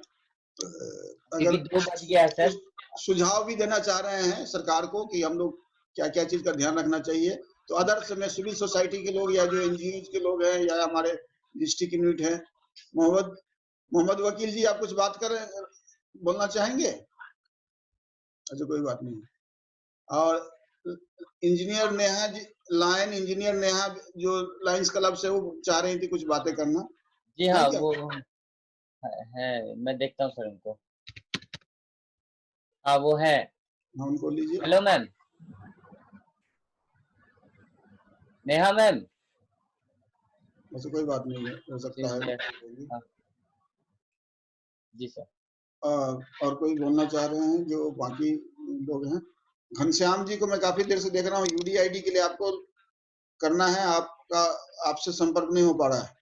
अगर 2 बज गया है सर, सुझाव भी देना चाह रहे हैं सरकार को कि हम लोग क्या क्या चीज का ध्यान रखना चाहिए। तो अदर्स में सिविल सोसाइटी के लोग या जो एनजीओ के लोग हैं या हमारे डिस्ट्रिक्ट यूनिट है, मोहम्मद वकील जी, आप कुछ बात करें, बोलना चाहेंगे? अच्छा, कोई बात नहीं। और engineer Neha ji, line engineer Neha जो लाइंस क्लब से, वो चाह रही थी कुछ बातें करना। जी हाँ, वो है, मैं देखता हूँ सर उनको। हाँ, वो है। हाँ, उनको लीजिए। Hello ma'am, Neha ma'am. वैसे कोई बात नहीं है, हो सकता है। हाँ। जी सर। और कोई बोलना चाह रहे हैं जो बाकी लोग हैं? घनश्याम जी को मैं काफी देर से देख रहा हूँ, यूडीआईडी के लिए आपको करना है, आपका आपसे संपर्क नहीं हो पा रहा है।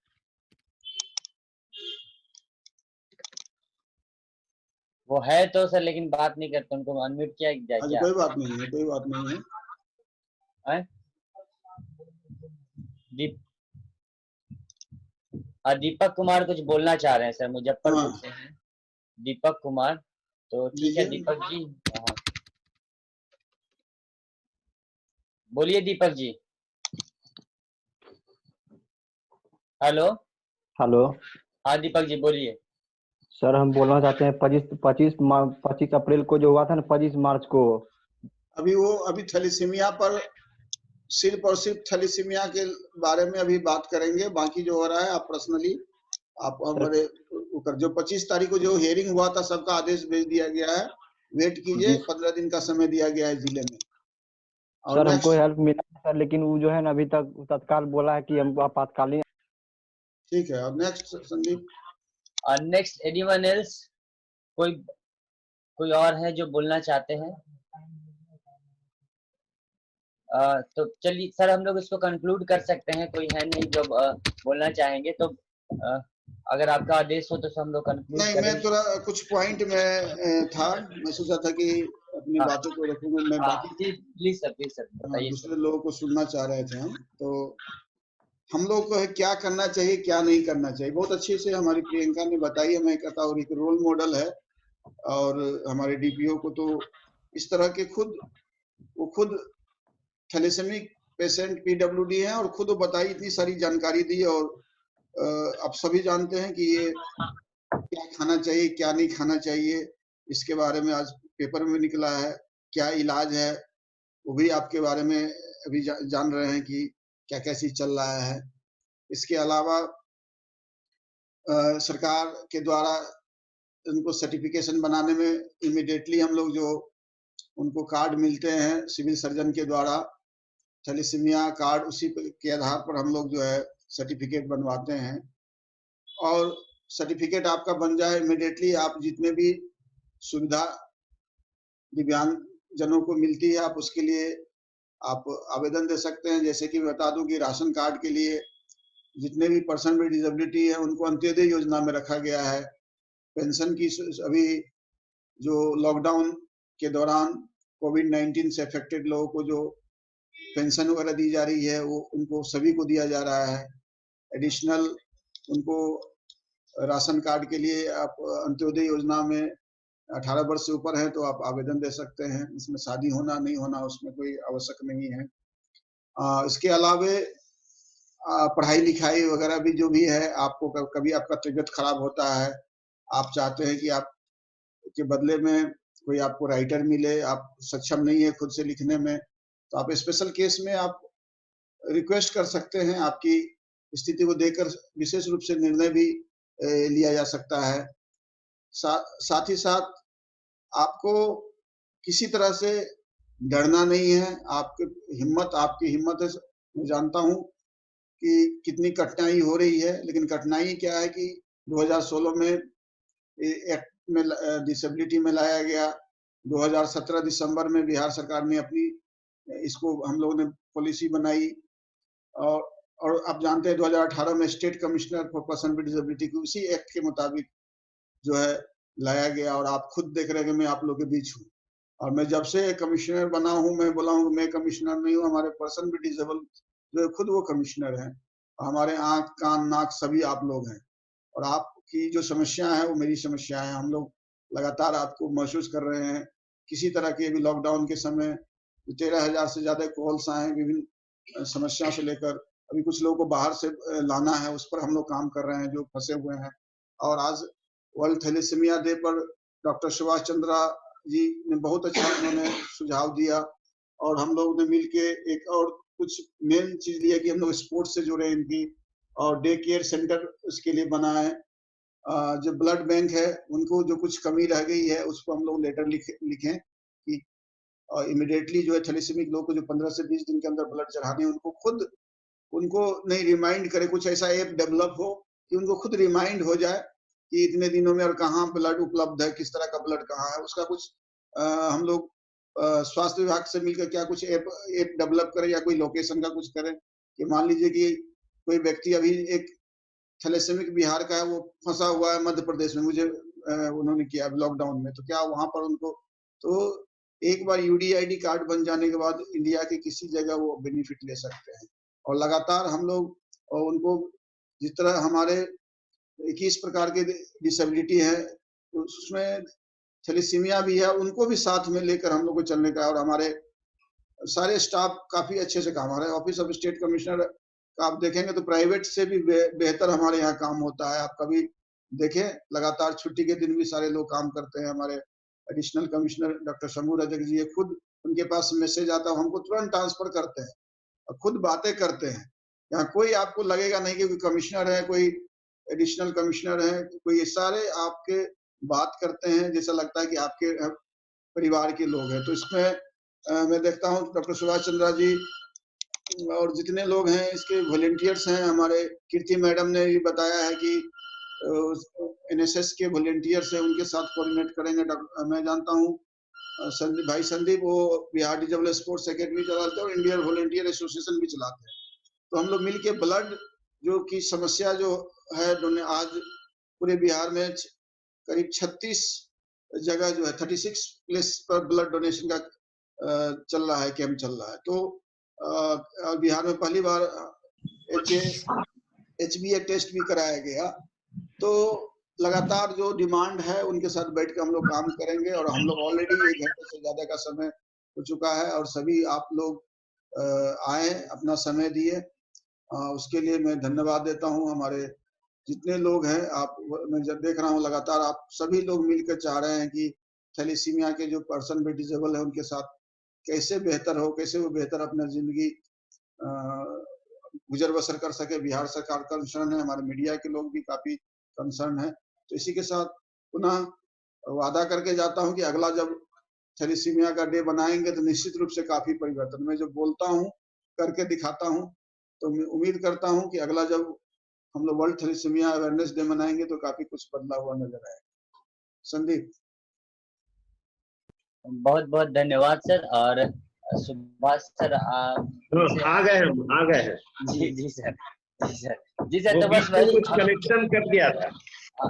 वो है तो सर, लेकिन बात नहीं करते, उनको अनम्यूट किया जाए क्या? कोई बात नहीं है, कोई बात नहीं है। दीपक कुमार कुछ बोलना चाह रहे हैं सर, मुजफ्फरपुर से हैं दीपक कुमार। तो ठीक है दीपक जी। हाँ, बोलिए दीपक जी। हेलो। हेलो। हाँ दीपक जी बोलिए। सर हम बोलना चाहते हैं 25 अप्रैल को जो हुआ था ना, 25 मार्च को, अभी थैलेसीमिया पर सिर्फ और सिर्फ थैलेसीमिया के बारे में अभी बात करेंगे। बाकी जो हो रहा है आप पर्सनली आप हमारे जो 25 तारीख को जो हियरिंग हुआ था, सबका आदेश भेज दिया गया है। वेट कीजिए, 15 दिन का समय दिया गया है जिले में। और सर हमको हेल्प मिला सर, लेकिन वो जो है ना अभी तक तत्काल बोला है कि हमको आपातकालीन। ठीक है। और next Sandeep. Next anyone else? कोई और है जो बोलना चाहते हैं? तो चलिए सर, हम लोग इसको कंक्लूड कर सकते हैं। कोई है नहीं जो बोलना चाहेंगे, तो अगर आपका आदेश हो तो हम लोग कंक्लूड नहीं, मैं थोड़ा कुछ पॉइंट में था, मैं सोचा था कि अपनी बातों को रखूंगा मैं। बाकी प्लीज सर बताइए। दूसरे लोगों को सुनना चाह रहे थे हम, तो हम लोग को क्या करना चाहिए, क्या नहीं करना चाहिए, बहुत अच्छे से हमारी प्रियंका ने बताई। मैं कहता हूँ एक रोल मॉडल है, और हमारे डीपीओ को तो इस तरह के खुद थैलेसेमिक पेशेंट पीडब्ल्यूडी हैं, और खुद वो बताई, इतनी सारी जानकारी दी। और आप सभी जानते हैं कि ये क्या खाना चाहिए, क्या नहीं खाना चाहिए, इसके बारे में आज पेपर में निकला है। क्या इलाज है वो भी आपके बारे में अभी जान रहे हैं कि क्या क्या चीज चल रहा है। इसके अलावा सरकार के द्वारा उनको सर्टिफिकेशन बनाने में इमीडिएटली हम लोग जो उनको कार्ड मिलते हैं सिविल सर्जन के द्वारा, थैलेसीमिया कार्ड, उसी के आधार पर हम लोग जो है सर्टिफिकेट बनवाते हैं। और सर्टिफिकेट आपका बन जाए इमीडिएटली, आप जितने भी सुविधा दिव्यांग जनों को मिलती है, आप उसके लिए आप आवेदन दे सकते हैं। जैसे कि बता दूं कि राशन कार्ड के लिए जितने भी पर्सन विद डिसेबिलिटी है उनको अंत्योदय योजना में रखा गया है। पेंशन की अभी जो लॉकडाउन के दौरान कोविड-19 से अफेक्टेड लोगों को जो पेंशन वगैरह दी जा रही है, वो उनको सभी को दिया जा रहा है। एडिशनल उनको राशन कार्ड के लिए आप अंत्योदय योजना में 18 वर्ष से ऊपर है तो आप आवेदन दे सकते हैं। इसमें शादी होना नहीं होना उसमें कोई आवश्यक नहीं है। इसके अलावे पढ़ाई लिखाई वगैरह भी जो भी है, आपको कभी आपका तबीयत खराब होता है, आप चाहते हैं कि आप के बदले में कोई आपको राइटर मिले, आप सक्षम नहीं है खुद से लिखने में, तो आप स्पेशल केस में आप रिक्वेस्ट कर सकते हैं। आपकी स्थिति को देखकर विशेष रूप से निर्णय भी लिया जा सकता है। साथ ही साथ आपको किसी तरह से डरना नहीं है। आपकी हिम्मत है। मैं जानता हूं कि कितनी कठिनाई हो रही है, लेकिन कठिनाई क्या है कि 2016 में एक्ट में डिसेबिलिटी में लाया गया। 2017 दिसंबर में बिहार सरकार ने अपनी इसको हम लोगों ने पॉलिसी बनाई, और आप जानते हैं 2018 में state commissioner for person with disability को उसी एक्ट के मुताबिक जो है लाया गया। और आप खुद देख रहे हैं कि मैं आप लोगों के बीच हूँ, और मैं जब से कमिश्नर बना हूँ मैं बोला हूँ मैं कमिश्नर नहीं हूँ, हमारे पर्सन विद डिसेबल जो है खुद वो कमिश्नर हैं। हमारे आंख कान नाक सभी आप लोग हैं, और आपकी जो समस्या है वो मेरी समस्या है। हम लोग लगातार आपको महसूस कर रहे हैं किसी तरह के भी लॉकडाउन के समय 13,000 से ज्यादा कॉल्स आए विभिन्न समस्याओं से लेकर, अभी कुछ लोगों को बाहर से लाना है, उस पर हम लोग काम कर रहे हैं जो फंसे हुए हैं। और आज वर्ल्ड थैलेसीमिया डे पर डॉक्टर सुभाष चंद्रा जी ने बहुत अच्छा उन्होंने सुझाव दिया, और हम लोग ने मिलके एक और कुछ मेन चीज लिया कि हम लोग स्पोर्ट्स से जुड़े इनकी, और डे केयर सेंटर उसके लिए बनाए। जो ब्लड बैंक है उनको जो कुछ कमी रह गई है उसको हम लोग लेटर लिखें कि इमीडिएटली जो है थैलेसीमिक लोग को जो 15 से 20 दिन के अंदर ब्लड चढ़ाने, उनको खुद उनको नहीं रिमाइंड करे, कुछ ऐसा ऐप डेवलप हो कि उनको खुद रिमाइंड हो जाए कि इतने दिनों में और कहाँ ब्लड उपलब्ध है, किस तरह का ब्लड कहाँ है। उसका कुछ हम लोग स्वास्थ्य विभाग से मिलकर क्या कुछ ऐप डेवलप करें, या कोई लोकेशन का कुछ करें कि मान लीजिए कि कोई व्यक्ति अभी एक थैलेसीमिक बिहार का है, वो फंसा हुआ है मध्य प्रदेश में, मुझे उन्होंने किया लॉकडाउन में, तो क्या वहां पर उनको, तो एक बार यूडीआईडी कार्ड बन जाने के बाद इंडिया के किसी जगह वो बेनिफिट ले सकते हैं। और लगातार हम लोग और उनको, जिस तरह हमारे 21 प्रकार के डिसेबिलिटी है उसमें थैलेसीमिया भी है, उनको भी साथ में लेकर हम लोग को चलने का है। और हमारे सारे स्टाफ काफी अच्छे से काम, हमारे ऑफिस ऑफ स्टेट कमिश्नर का आप देखेंगे तो प्राइवेट से भी बेहतर हमारे यहाँ काम होता है। आप कभी देखें, लगातार छुट्टी के दिन भी सारे लोग काम करते हैं। हमारे additional commissioner doctor Shambhu Rajak ji, खुद उनके पास मैसेज आता है, हमको तुरंत ट्रांसफर करते हैं और खुद बातें करते हैं। यहाँ कोई आपको लगेगा नहीं कि कोई कमिश्नर है, कोई एडिशनल कमिश्नर है, कोई, ये सारे आपके बात करते हैं, जैसा लगता है कि आपके परिवार के लोग हैं। तो इसमें मैं देखता हूँ डॉक्टर सुभाष चंद्रा जी और जितने लोग हैं इसके वॉलेंटियर्स हैं, हमारे कीर्ति मैडम ने भी बताया है कि एनएसएस के वॉलेंटियर्स हैं, उनके साथ कोऑर्डिनेट करेंगे। मैं जानता हूँ भाई संदीप, वो बिहार डिजेबल स्पोर्ट्स एकेडमी चलाते हैं और इंडियन वॉलेंटियर एसोसिएशन भी चलाते हैं। तो हम लोग मिलके ब्लड जो की समस्या जो है, आज पूरे बिहार में करीब 36 जगह जो है 36 प्लेस पर ब्लड डोनेशन का चल रहा है, कैंप चल रहा है। तो बिहार में पहली बार HbA टेस्ट भी कराया गया। तो लगातार जो डिमांड है उनके साथ बैठ के हम लोग काम करेंगे, और हम लोग ऑलरेडी 1 घंटे से ज्यादा का समय हो चुका है, और सभी आप लोग आए, अपना समय दिए, उसके लिए मैं धन्यवाद देता हूं। हमारे जितने लोग हैं, आप, मैं जब देख रहा हूं लगातार आप सभी लोग मिलकर चाह रहे हैं कि थैलेसीमिया के जो पर्सन भी डिसेबल है उनके साथ कैसे बेहतर हो, कैसे वो बेहतर अपना जिंदगी गुजर बसर कर सके। बिहार सरकार कंसर्न है, हमारे मीडिया के लोग भी काफी कंसर्न है। तो इसी के साथ पुनः वादा करके जाता हूं कि अगला जब थैलेसीमिया का डे बनाएंगे तो निश्चित रूप से काफी परिवर्तन, मैं जो बोलता हूं करके दिखाता हूं। तो मैं उम्मीद करता हूं कि अगला जब हम लोग वर्ल्ड थैलेसीमिया अवेयरनेस डे मनाएंगे तो काफी कुछ बदलाव हुआ नजर आएगा। संदीप, बहुत बहुत धन्यवाद सर। और सुभाष सर आ गए हैं। जी सर। तो बस वही कुछ कनेक्शन कर दिया था।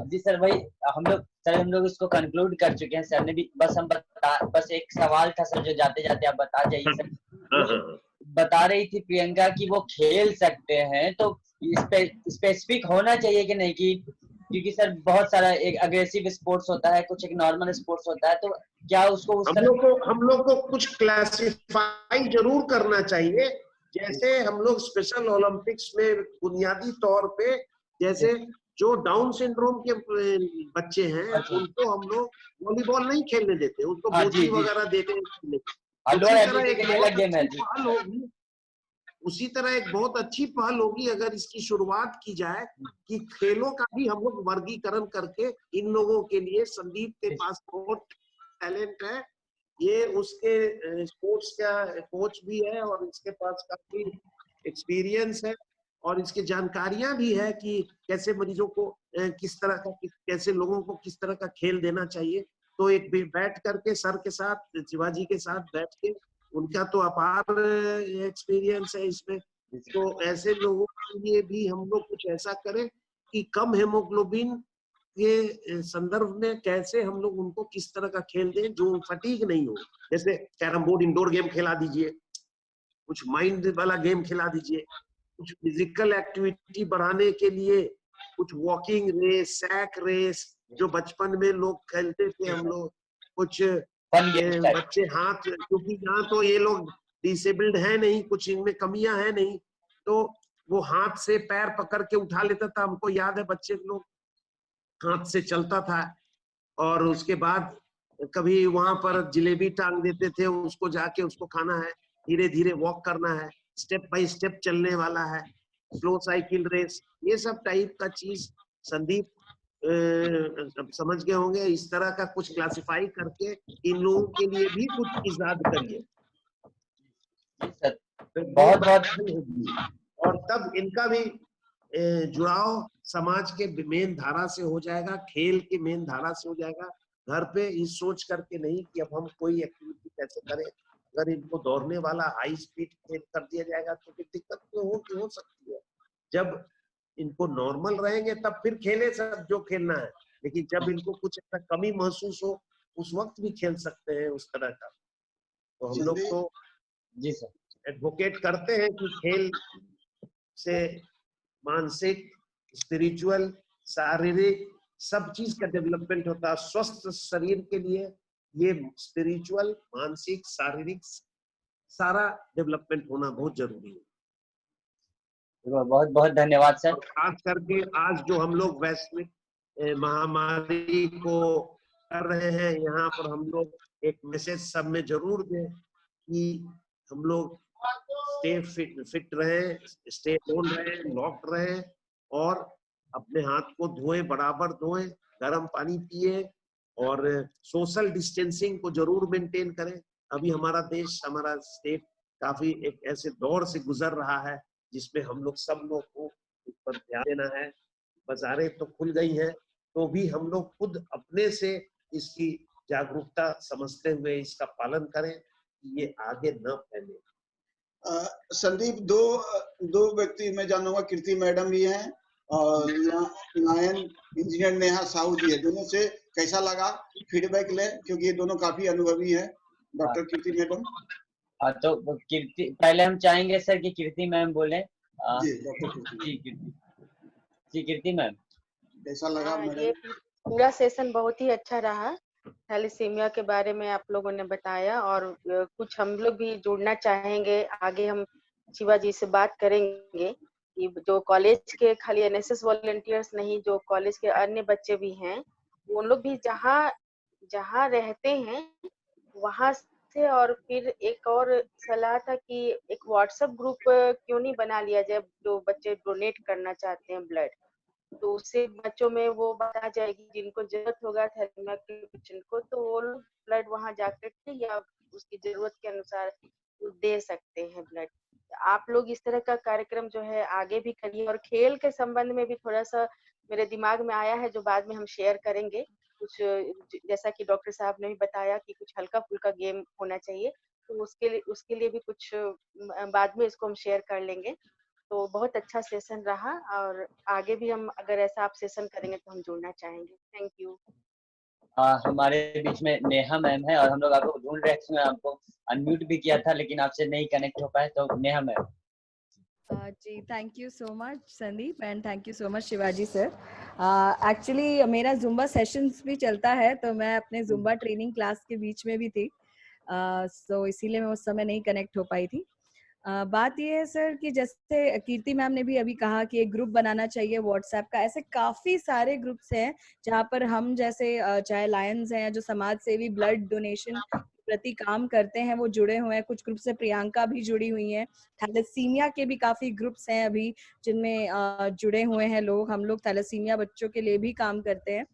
जी सर, वही हम लोग इसको कंक्लूड कर चुके हैं। सर ने भी बस एक सवाल था सर, जो जाते जाते आप बता जाइए सर। बता रही थी प्रियंका कि वो खेल सकते हैं, तो स्पेसिफिक होना चाहिए कि नहीं, कि क्योंकि सर बहुत सारा एक अग्रेसिव स्पोर्ट्स होता है, कुछ एक नॉर्मल स्पोर्ट्स होता है, तो क्या उसको हम लोग को कुछ क्लासिफाई जरूर करना चाहिए। जैसे हम लोग स्पेशल ओलंपिक्स में बुनियादी तौर पे, जैसे जो डाउन सिंड्रोम के बच्चे हैं उनको हम लोग वॉलीबॉल नहीं खेलने देते, उनको बोची वगैरह देते हैं। उसी तरह एक बहुत अच्छी पहल होगी अगर इसकी शुरुआत की जाए कि खेलों का भी हम लोग वर्गीकरण करके इन लोगों के लिए, संदीप के पास बहुत टैलेंट है, ये उसके स्पोर्ट्स का कोच भी है और इसके पास काफी एक्सपीरियंस है और इसकी जानकारियां भी है कि कैसे मरीजों को किस तरह का, कैसे लोगों को किस तरह का खेल देना चाहिए। तो एक बैठ करके सर के साथ, शिवाजी के साथ बैठ के, उनका तो अपार एक्सपीरियंस है इसमें, तो ऐसे लोगों के लिए भी हम लोग कुछ ऐसा करें कि कम हेमोग्लोबिन के संदर्भ में कैसे हम लोग उनको किस तरह का खेल दें जो फटीग नहीं हो। जैसे कैरम बोर्ड इंडोर गेम खिला दीजिए, कुछ माइंड वाला गेम खिला दीजिए, कुछ फिजिकल एक्टिविटी बढ़ाने के लिए कुछ वॉकिंग रेस, सैक रेस जो बचपन में लोग खेलते थे हम लोग, कुछ फन ये गेम्स टाइप। बच्चे हाथ, क्योंकि यहाँ तो ये लोग डिसेबल्ड है नहीं, कुछ इनमें कमियां है नहीं, तो वो हाथ से पैर पकड़ के उठा लेता था। हमको याद है बच्चे लोग हाथ से चलता था, और उसके बाद कभी वहां पर जलेबी टांग देते थे, उसको जाके उसको खाना है, धीरे धीरे वॉक करना है, स्टेप बाय स्टेप चलने वाला है, स्लो साइकिल रेस, ये सब टाइप का चीज संदीप समझ गए होंगे। इस तरह का कुछ क्लासिफाई करके इन लोगों के लिए भी कुछ इजाद करिए, तो बहुत बहुत होगी, और तब इनका भी जुड़ाव समाज के मेन धारा से हो जाएगा, खेल के मेन धारा से हो जाएगा। घर पे इस सोच करके नहीं कि अब हम कोई एक्टिविटी कैसे करें। अगर इनको दौड़ने वाला हाई स्पीड खेल कर दिया जाएगा तो फिर दिक्कत तो हो सकती है। जब इनको नॉर्मल रहेंगे तब फिर खेले सब जो खेलना है, लेकिन जब इनको कुछ ऐसा कमी महसूस हो उस वक्त भी खेल सकते हैं उस तरह का। तो हम लोग तो जी सर एडवोकेट करते हैं कि खेल से मानसिक, स्पिरिचुअल, शारीरिक सब चीज का डेवलपमेंट होता है। स्वस्थ शरीर के लिए ये स्पिरिचुअल, मानसिक, शारीरिक सारा डेवलपमेंट होना बहुत जरूरी है। बहुत बहुत धन्यवाद सर। खास करके आज जो हम लोग वैश्विक महामारी को कर रहे हैं, यहाँ पर हम लोग एक मैसेज सब में जरूर दें कि हम लोग स्टे फिट रहे, स्टे होम रहे, लॉक्ड रहे, और अपने हाथ को धोएं, बराबर धोएं, गर्म पानी पिए, और सोशल डिस्टेंसिंग को जरूर मेंटेन करें। अभी हमारा देश, हमारा स्टेट काफी एक ऐसे दौर से गुजर रहा है जिसमें हम लोग सब लोग को इस पर ध्यान देना है। बाजारें तो खुल गई हैं, तो भी हम लोग खुद अपने से इसकी जागरूकता समझते हुए इसका पालन करें कि ये आगे न फैले। संदीप, दो व्यक्ति मैं जानूंगा, कीर्ति मैडम भी हैं और नायन इंजीनियर नेहा साहू जी है। दोनों से कैसा लगा फीडबैक लें, क्योंकि ये दोनों काफी अनुभवी हैं। डॉक्टर कीर्ति मैडम। तो कीर्ति, पहले हम चाहेंगे सर कि कीर्ति मैम बोले। जी डॉक्टर कीर्ति। जी कीर्ति मैम, कैसा लगा मैडम? ये पूरा सेशन बहुत ही अच्छा रहा। थैलेसीमिया के बारे में आप लोगों ने बताया, और कुछ हम लोग भी जुड़ना चाहेंगे। आगे हम शिवाजी से बात करेंगे कि जो कॉलेज के खाली एनएसएस वॉलंटियर्स नहीं, जो कॉलेज के अन्य बच्चे भी हैं, उन लोग भी जहाँ रहते हैं वहां से। और फिर एक और सलाह था कि एक व्हाट्सएप ग्रुप क्यों नहीं बना लिया जाए, जो बच्चे डोनेट करना चाहते हैं ब्लड, तो उससे बच्चों में वो बात आ जाएगी, जिनको जरूरत होगा थैलेसीमिया के पेशेंट को, तो वो लोग ब्लड वहां जाकर के या उसकी जरूरत के अनुसार दे सकते हैं ब्लड। आप लोग इस तरह का कार्यक्रम जो है आगे भी करिए। और खेल के संबंध में भी थोड़ा सा मेरे दिमाग में आया है, जो बाद में हम शेयर करेंगे। कुछ जैसा कि डॉक्टर साहब ने भी बताया कि कुछ हल्का फुल्का गेम होना चाहिए, तो उसके लिए भी कुछ बाद में इसको हम शेयर कर लेंगे। तो बहुत अच्छा सेशन रहा, और आगे भी हम अगर ऐसा आप सेशन करेंगे तो हम जुड़ना चाहेंगे। Thank you. हमारे बीच में नेहा मैम है, और हम लोग आपको ढूंढ रहे हैं, आपको अनम्यूट भी किया था लेकिन आपसे नहीं कनेक्ट हो पाए। तो नेहा मैम। जी thank you so much Sandeep, and thank you so much Shivaji sir. Actually मेरा जुम्बा सेशंस भी चलता है, तो मैं अपने जुम्बा ट्रेनिंग क्लास के बीच में भी थी, सो इसीलिए मैं उस समय नहीं कनेक्ट हो पाई थी। बात ये है सर कि जैसे कीर्ति मैम ने भी अभी कहा कि एक ग्रुप बनाना चाहिए व्हाट्सएप का। ऐसे काफी सारे ग्रुप्स हैं जहाँ पर हम जैसे चाहे लायंस हैं, जो समाज सेवी ब्लड डोनेशन प्रति काम करते हैं, वो जुड़े हुए हैं। कुछ ग्रुप से प्रियंका भी जुड़ी हुई हैं। थैलेसीमिया के भी काफी ग्रुप्स हैं अभी जिनमें जुड़े हुए हैं लोग। हम लोग थैलेसीमिया बच्चों के लिए भी काम करते हैं।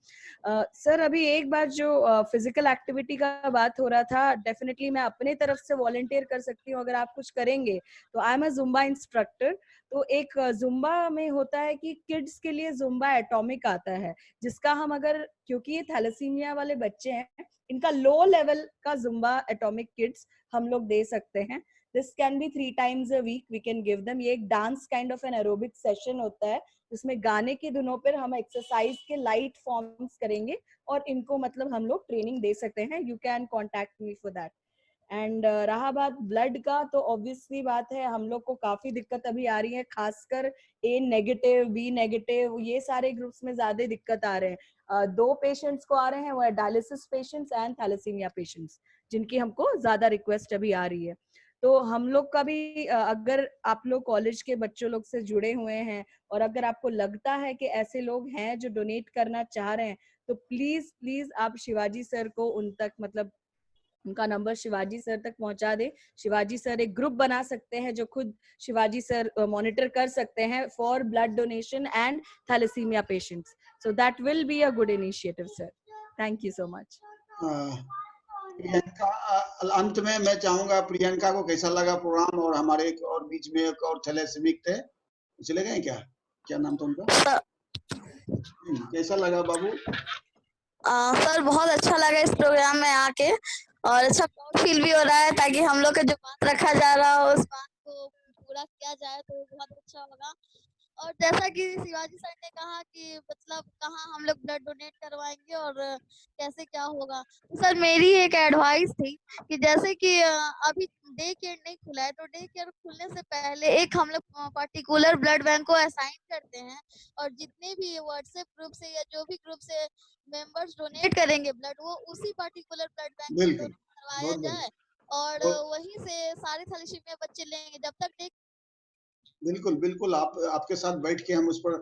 सर अभी एक बार जो फिजिकल एक्टिविटी का बात हो रहा था, डेफिनेटली मैं अपने तरफ से वॉलंटियर कर सकती हूँ अगर आप कुछ करेंगे तो। I am a Zumba instructor. तो एक जुम्बा में होता है कि किड्स के लिए जुम्बा एटॉमिक आता है, जिसका हम अगर, क्योंकि ये थैलेसीमिया वाले बच्चे हैं, इनका लो लेवल का जुम्बा एटॉमिक किड्स हम लोग दे सकते हैं। This can be 3 times a week we can give them. ये एक dance kind of an aerobic session होता है, जिसमें गाने की धुनों पर हम एक्सरसाइज के लाइट फॉर्म्स करेंगे और इनको मतलब हम लोग ट्रेनिंग दे सकते हैं। You can contact me for that. And रहा बात ब्लड का, तो ऑब्वियसली बात है हम लोग को काफी दिक्कत अभी आ रही है, खासकर ए नेगेटिव, बी नेगेटिव, ये सारे ग्रुप्स में ज्यादा दिक्कत आ रहे हैं। 2 पेशेंट्स को आ रहे हैं, वो है dialysis patients and thalassemia patients, जिनकी हमको ज्यादा रिक्वेस्ट अभी आ रही है। तो हम लोग का भी अगर आप लोग कॉलेज के बच्चों लोग से जुड़े हुए हैं और अगर आपको लगता है कि ऐसे लोग हैं जो डोनेट करना चाह रहे हैं, तो प्लीज प्लीज आप शिवाजी सर को उन तक, मतलब उनका नंबर शिवाजी सर तक पहुंचा दे। शिवाजी सर एक ग्रुप बना सकते हैं जो खुद शिवाजी सर मॉनिटर कर सकते हैं for blood donation and thalassemia patients. So that will be a good initiative sir. Thank you so much. Priyanka, अंत में मैं चाहूंगा प्रियंका को कैसा लगा प्रोग्राम, और हमारे एक और बीच में एक और थैलेसीमिक थे, चले गए क्या, क्या नाम था उनका, कैसा लगा बाबू? सर बहुत अच्छा लगा इस प्रोग्राम में आके, और अच्छा प्राउड फील भी हो रहा है, ताकि हम लोग का जो बात रखा जा रहा हो उस बात को पूरा किया जाए, तो बहुत अच्छा होगा। और जैसा कि शिवाजी सर ने कहा कि मतलब कहाँ हम लोग ब्लड डोनेट करवाएंगे और कैसे क्या होगा, तो सर मेरी एक एडवाइस थी कि जैसे कि अभी डे केयर नहीं खुला है, तो डे केयर खुलने से पहले एक हम लोग पर्टिकुलर ब्लड बैंक को असाइन करते हैं, और जितने भी व्हाट्सएप ग्रुप से या जो भी ग्रुप से मेंबर्स डोनेट करेंगे ब्लड, वो उसी पर्टिकुलर ब्लड बैंक में डोनेट करवाया जाए, और वहीं से सारे थैलेसीमिया बच्चे लेंगे जब तक डे। बिल्कुल बिल्कुल, आपके साथ बैठ के हम उस पर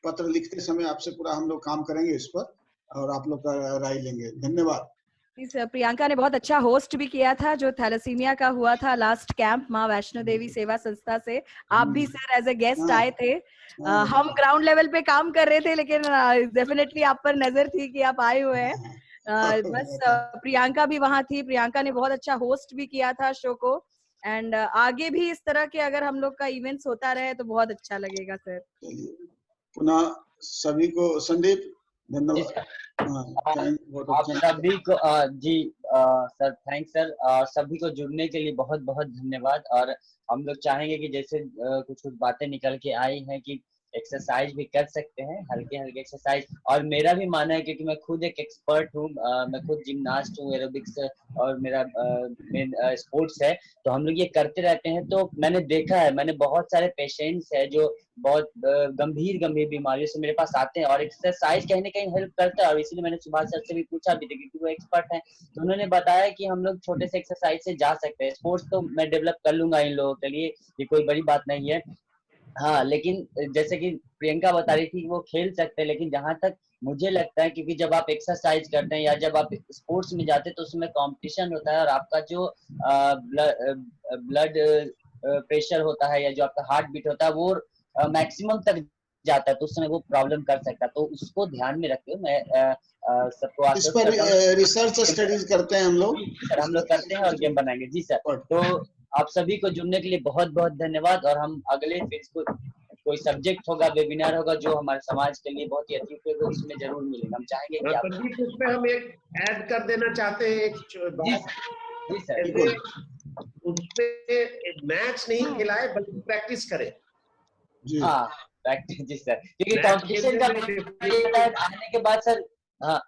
पत्र लिखते समय आपसे पूरा हम लोग काम करेंगे इस पर, और आप लोग का राय लेंगे। धन्यवाद। प्रियंका ने बहुत अच्छा होस्ट भी किया था जो थैलेसीमिया का हुआ था लास्ट कैंप माँ वैष्णो देवी सेवा संस्था से। आप भी सर एज ए गेस्ट आए थे। हम ग्राउंड लेवल पे काम कर रहे थे, लेकिन डेफिनेटली आप पर नजर थी कि आप आए हुए हैं। बस प्रियंका भी वहां थी। प्रियंका ने बहुत अच्छा होस्ट भी किया था शो को, एंड आगे भी इस तरह के अगर हम लोग का इवेंट्स होता रहे तो बहुत अच्छा लगेगा सर। पुनः सभी को संदीप धन्यवाद। आप सभी को जी सर थैंक्स सर, सभी को जुड़ने के लिए बहुत बहुत धन्यवाद। और हम लोग चाहेंगे कि जैसे कुछ कुछ बातें निकल के आई हैं कि एक्सरसाइज भी कर सकते हैं, हल्के हल्के एक्सरसाइज। और मेरा भी मानना है क्योंकि मैं खुद एक एक्सपर्ट हूँ, मैं खुद जिम्नास्ट हूँ, एरोबिक्स और मेरा मेन स्पोर्ट्स है, तो हम लोग ये करते रहते हैं। तो मैंने देखा है, मैंने बहुत सारे पेशेंट्स है जो बहुत गंभीर बीमारियों से मेरे पास आते हैं, और एक्सरसाइज कहीं ना कहीं हेल्प करता है। और इसीलिए मैंने सुभाष सर से भी पूछा भी था क्योंकि वो एक्सपर्ट हैं, तो उन्होंने बताया कि हम लोग छोटे से एक्सरसाइज से जा सकते हैं। स्पोर्ट्स तो मैं डेवलप कर लूंगा इन लोगों के लिए, ये कोई बड़ी बात नहीं है। हाँ, लेकिन जैसे कि प्रियंका बता रही थी कि वो खेल सकते हैं, लेकिन जहां तक मुझे लगता है क्योंकि जब आप एक्सरसाइज करते हैं या जब आप स्पोर्ट्स में जाते हैं तो उसमें कंपटीशन होता है, और आपका जो ब्लड प्रेशर होता है या जो आपका हार्ट बीट होता है वो मैक्सिमम तक जाता है, तो उस समय वो प्रॉब्लम कर सकता है। तो उसको ध्यान में रखते हुए मैं सबको इस पर रिसर्च स्टडीज करते हैं हम लोग। सर हम लोग करते हैं और गेम बनाएंगे। जी सर, तो आप सभी को जुड़ने के लिए बहुत बहुत धन्यवाद। और हम अगले फेसबुक कोई सब्जेक्ट होगा, वेबिनार होगा जो हमारे समाज के लिए बहुत ही अच्छी होगा, उसमें जरूर मिलेगा। हम चाहेंगे कि आप उसमें हम एक ऐड कर देना चाहते हैं एक बात। जी सर, उसमें मैच नहीं खिलाए बल्कि प्रैक्टिस करें। हाँ प्रैक्टिस, जी सर, क्योंकि कंपटीशन का आने के बाद सर। हाँ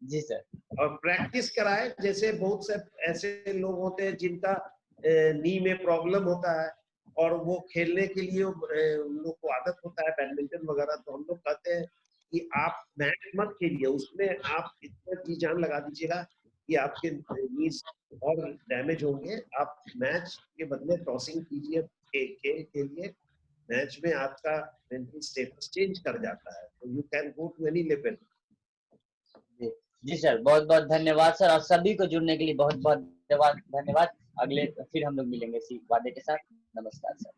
जी सर, और प्रैक्टिस कराए। जैसे बहुत से ऐसे लोग होते हैं जिनका नी में प्रॉब्लम होता है और वो खेलने के लिए उन लोग को आदत होता है बैडमिंटन वगैरह, तो हम लोग कहते हैं कि आप मैच मत खेलिए, उसमें आप इतना जी जान लगा दीजिएगा कि आपके नीज और डैमेज होंगे। आप मैच के बदले टॉसिंग कीजिए, खेल के लिए मैच में आपका मेंटल स्टेटस चेंज कर जाता है, तो you can go to any level. जी सर, बहुत बहुत धन्यवाद सर, और सभी को जुड़ने के लिए बहुत बहुत धन्यवाद। अगले फिर हम लोग मिलेंगे इसी वादे के साथ। नमस्कार सर।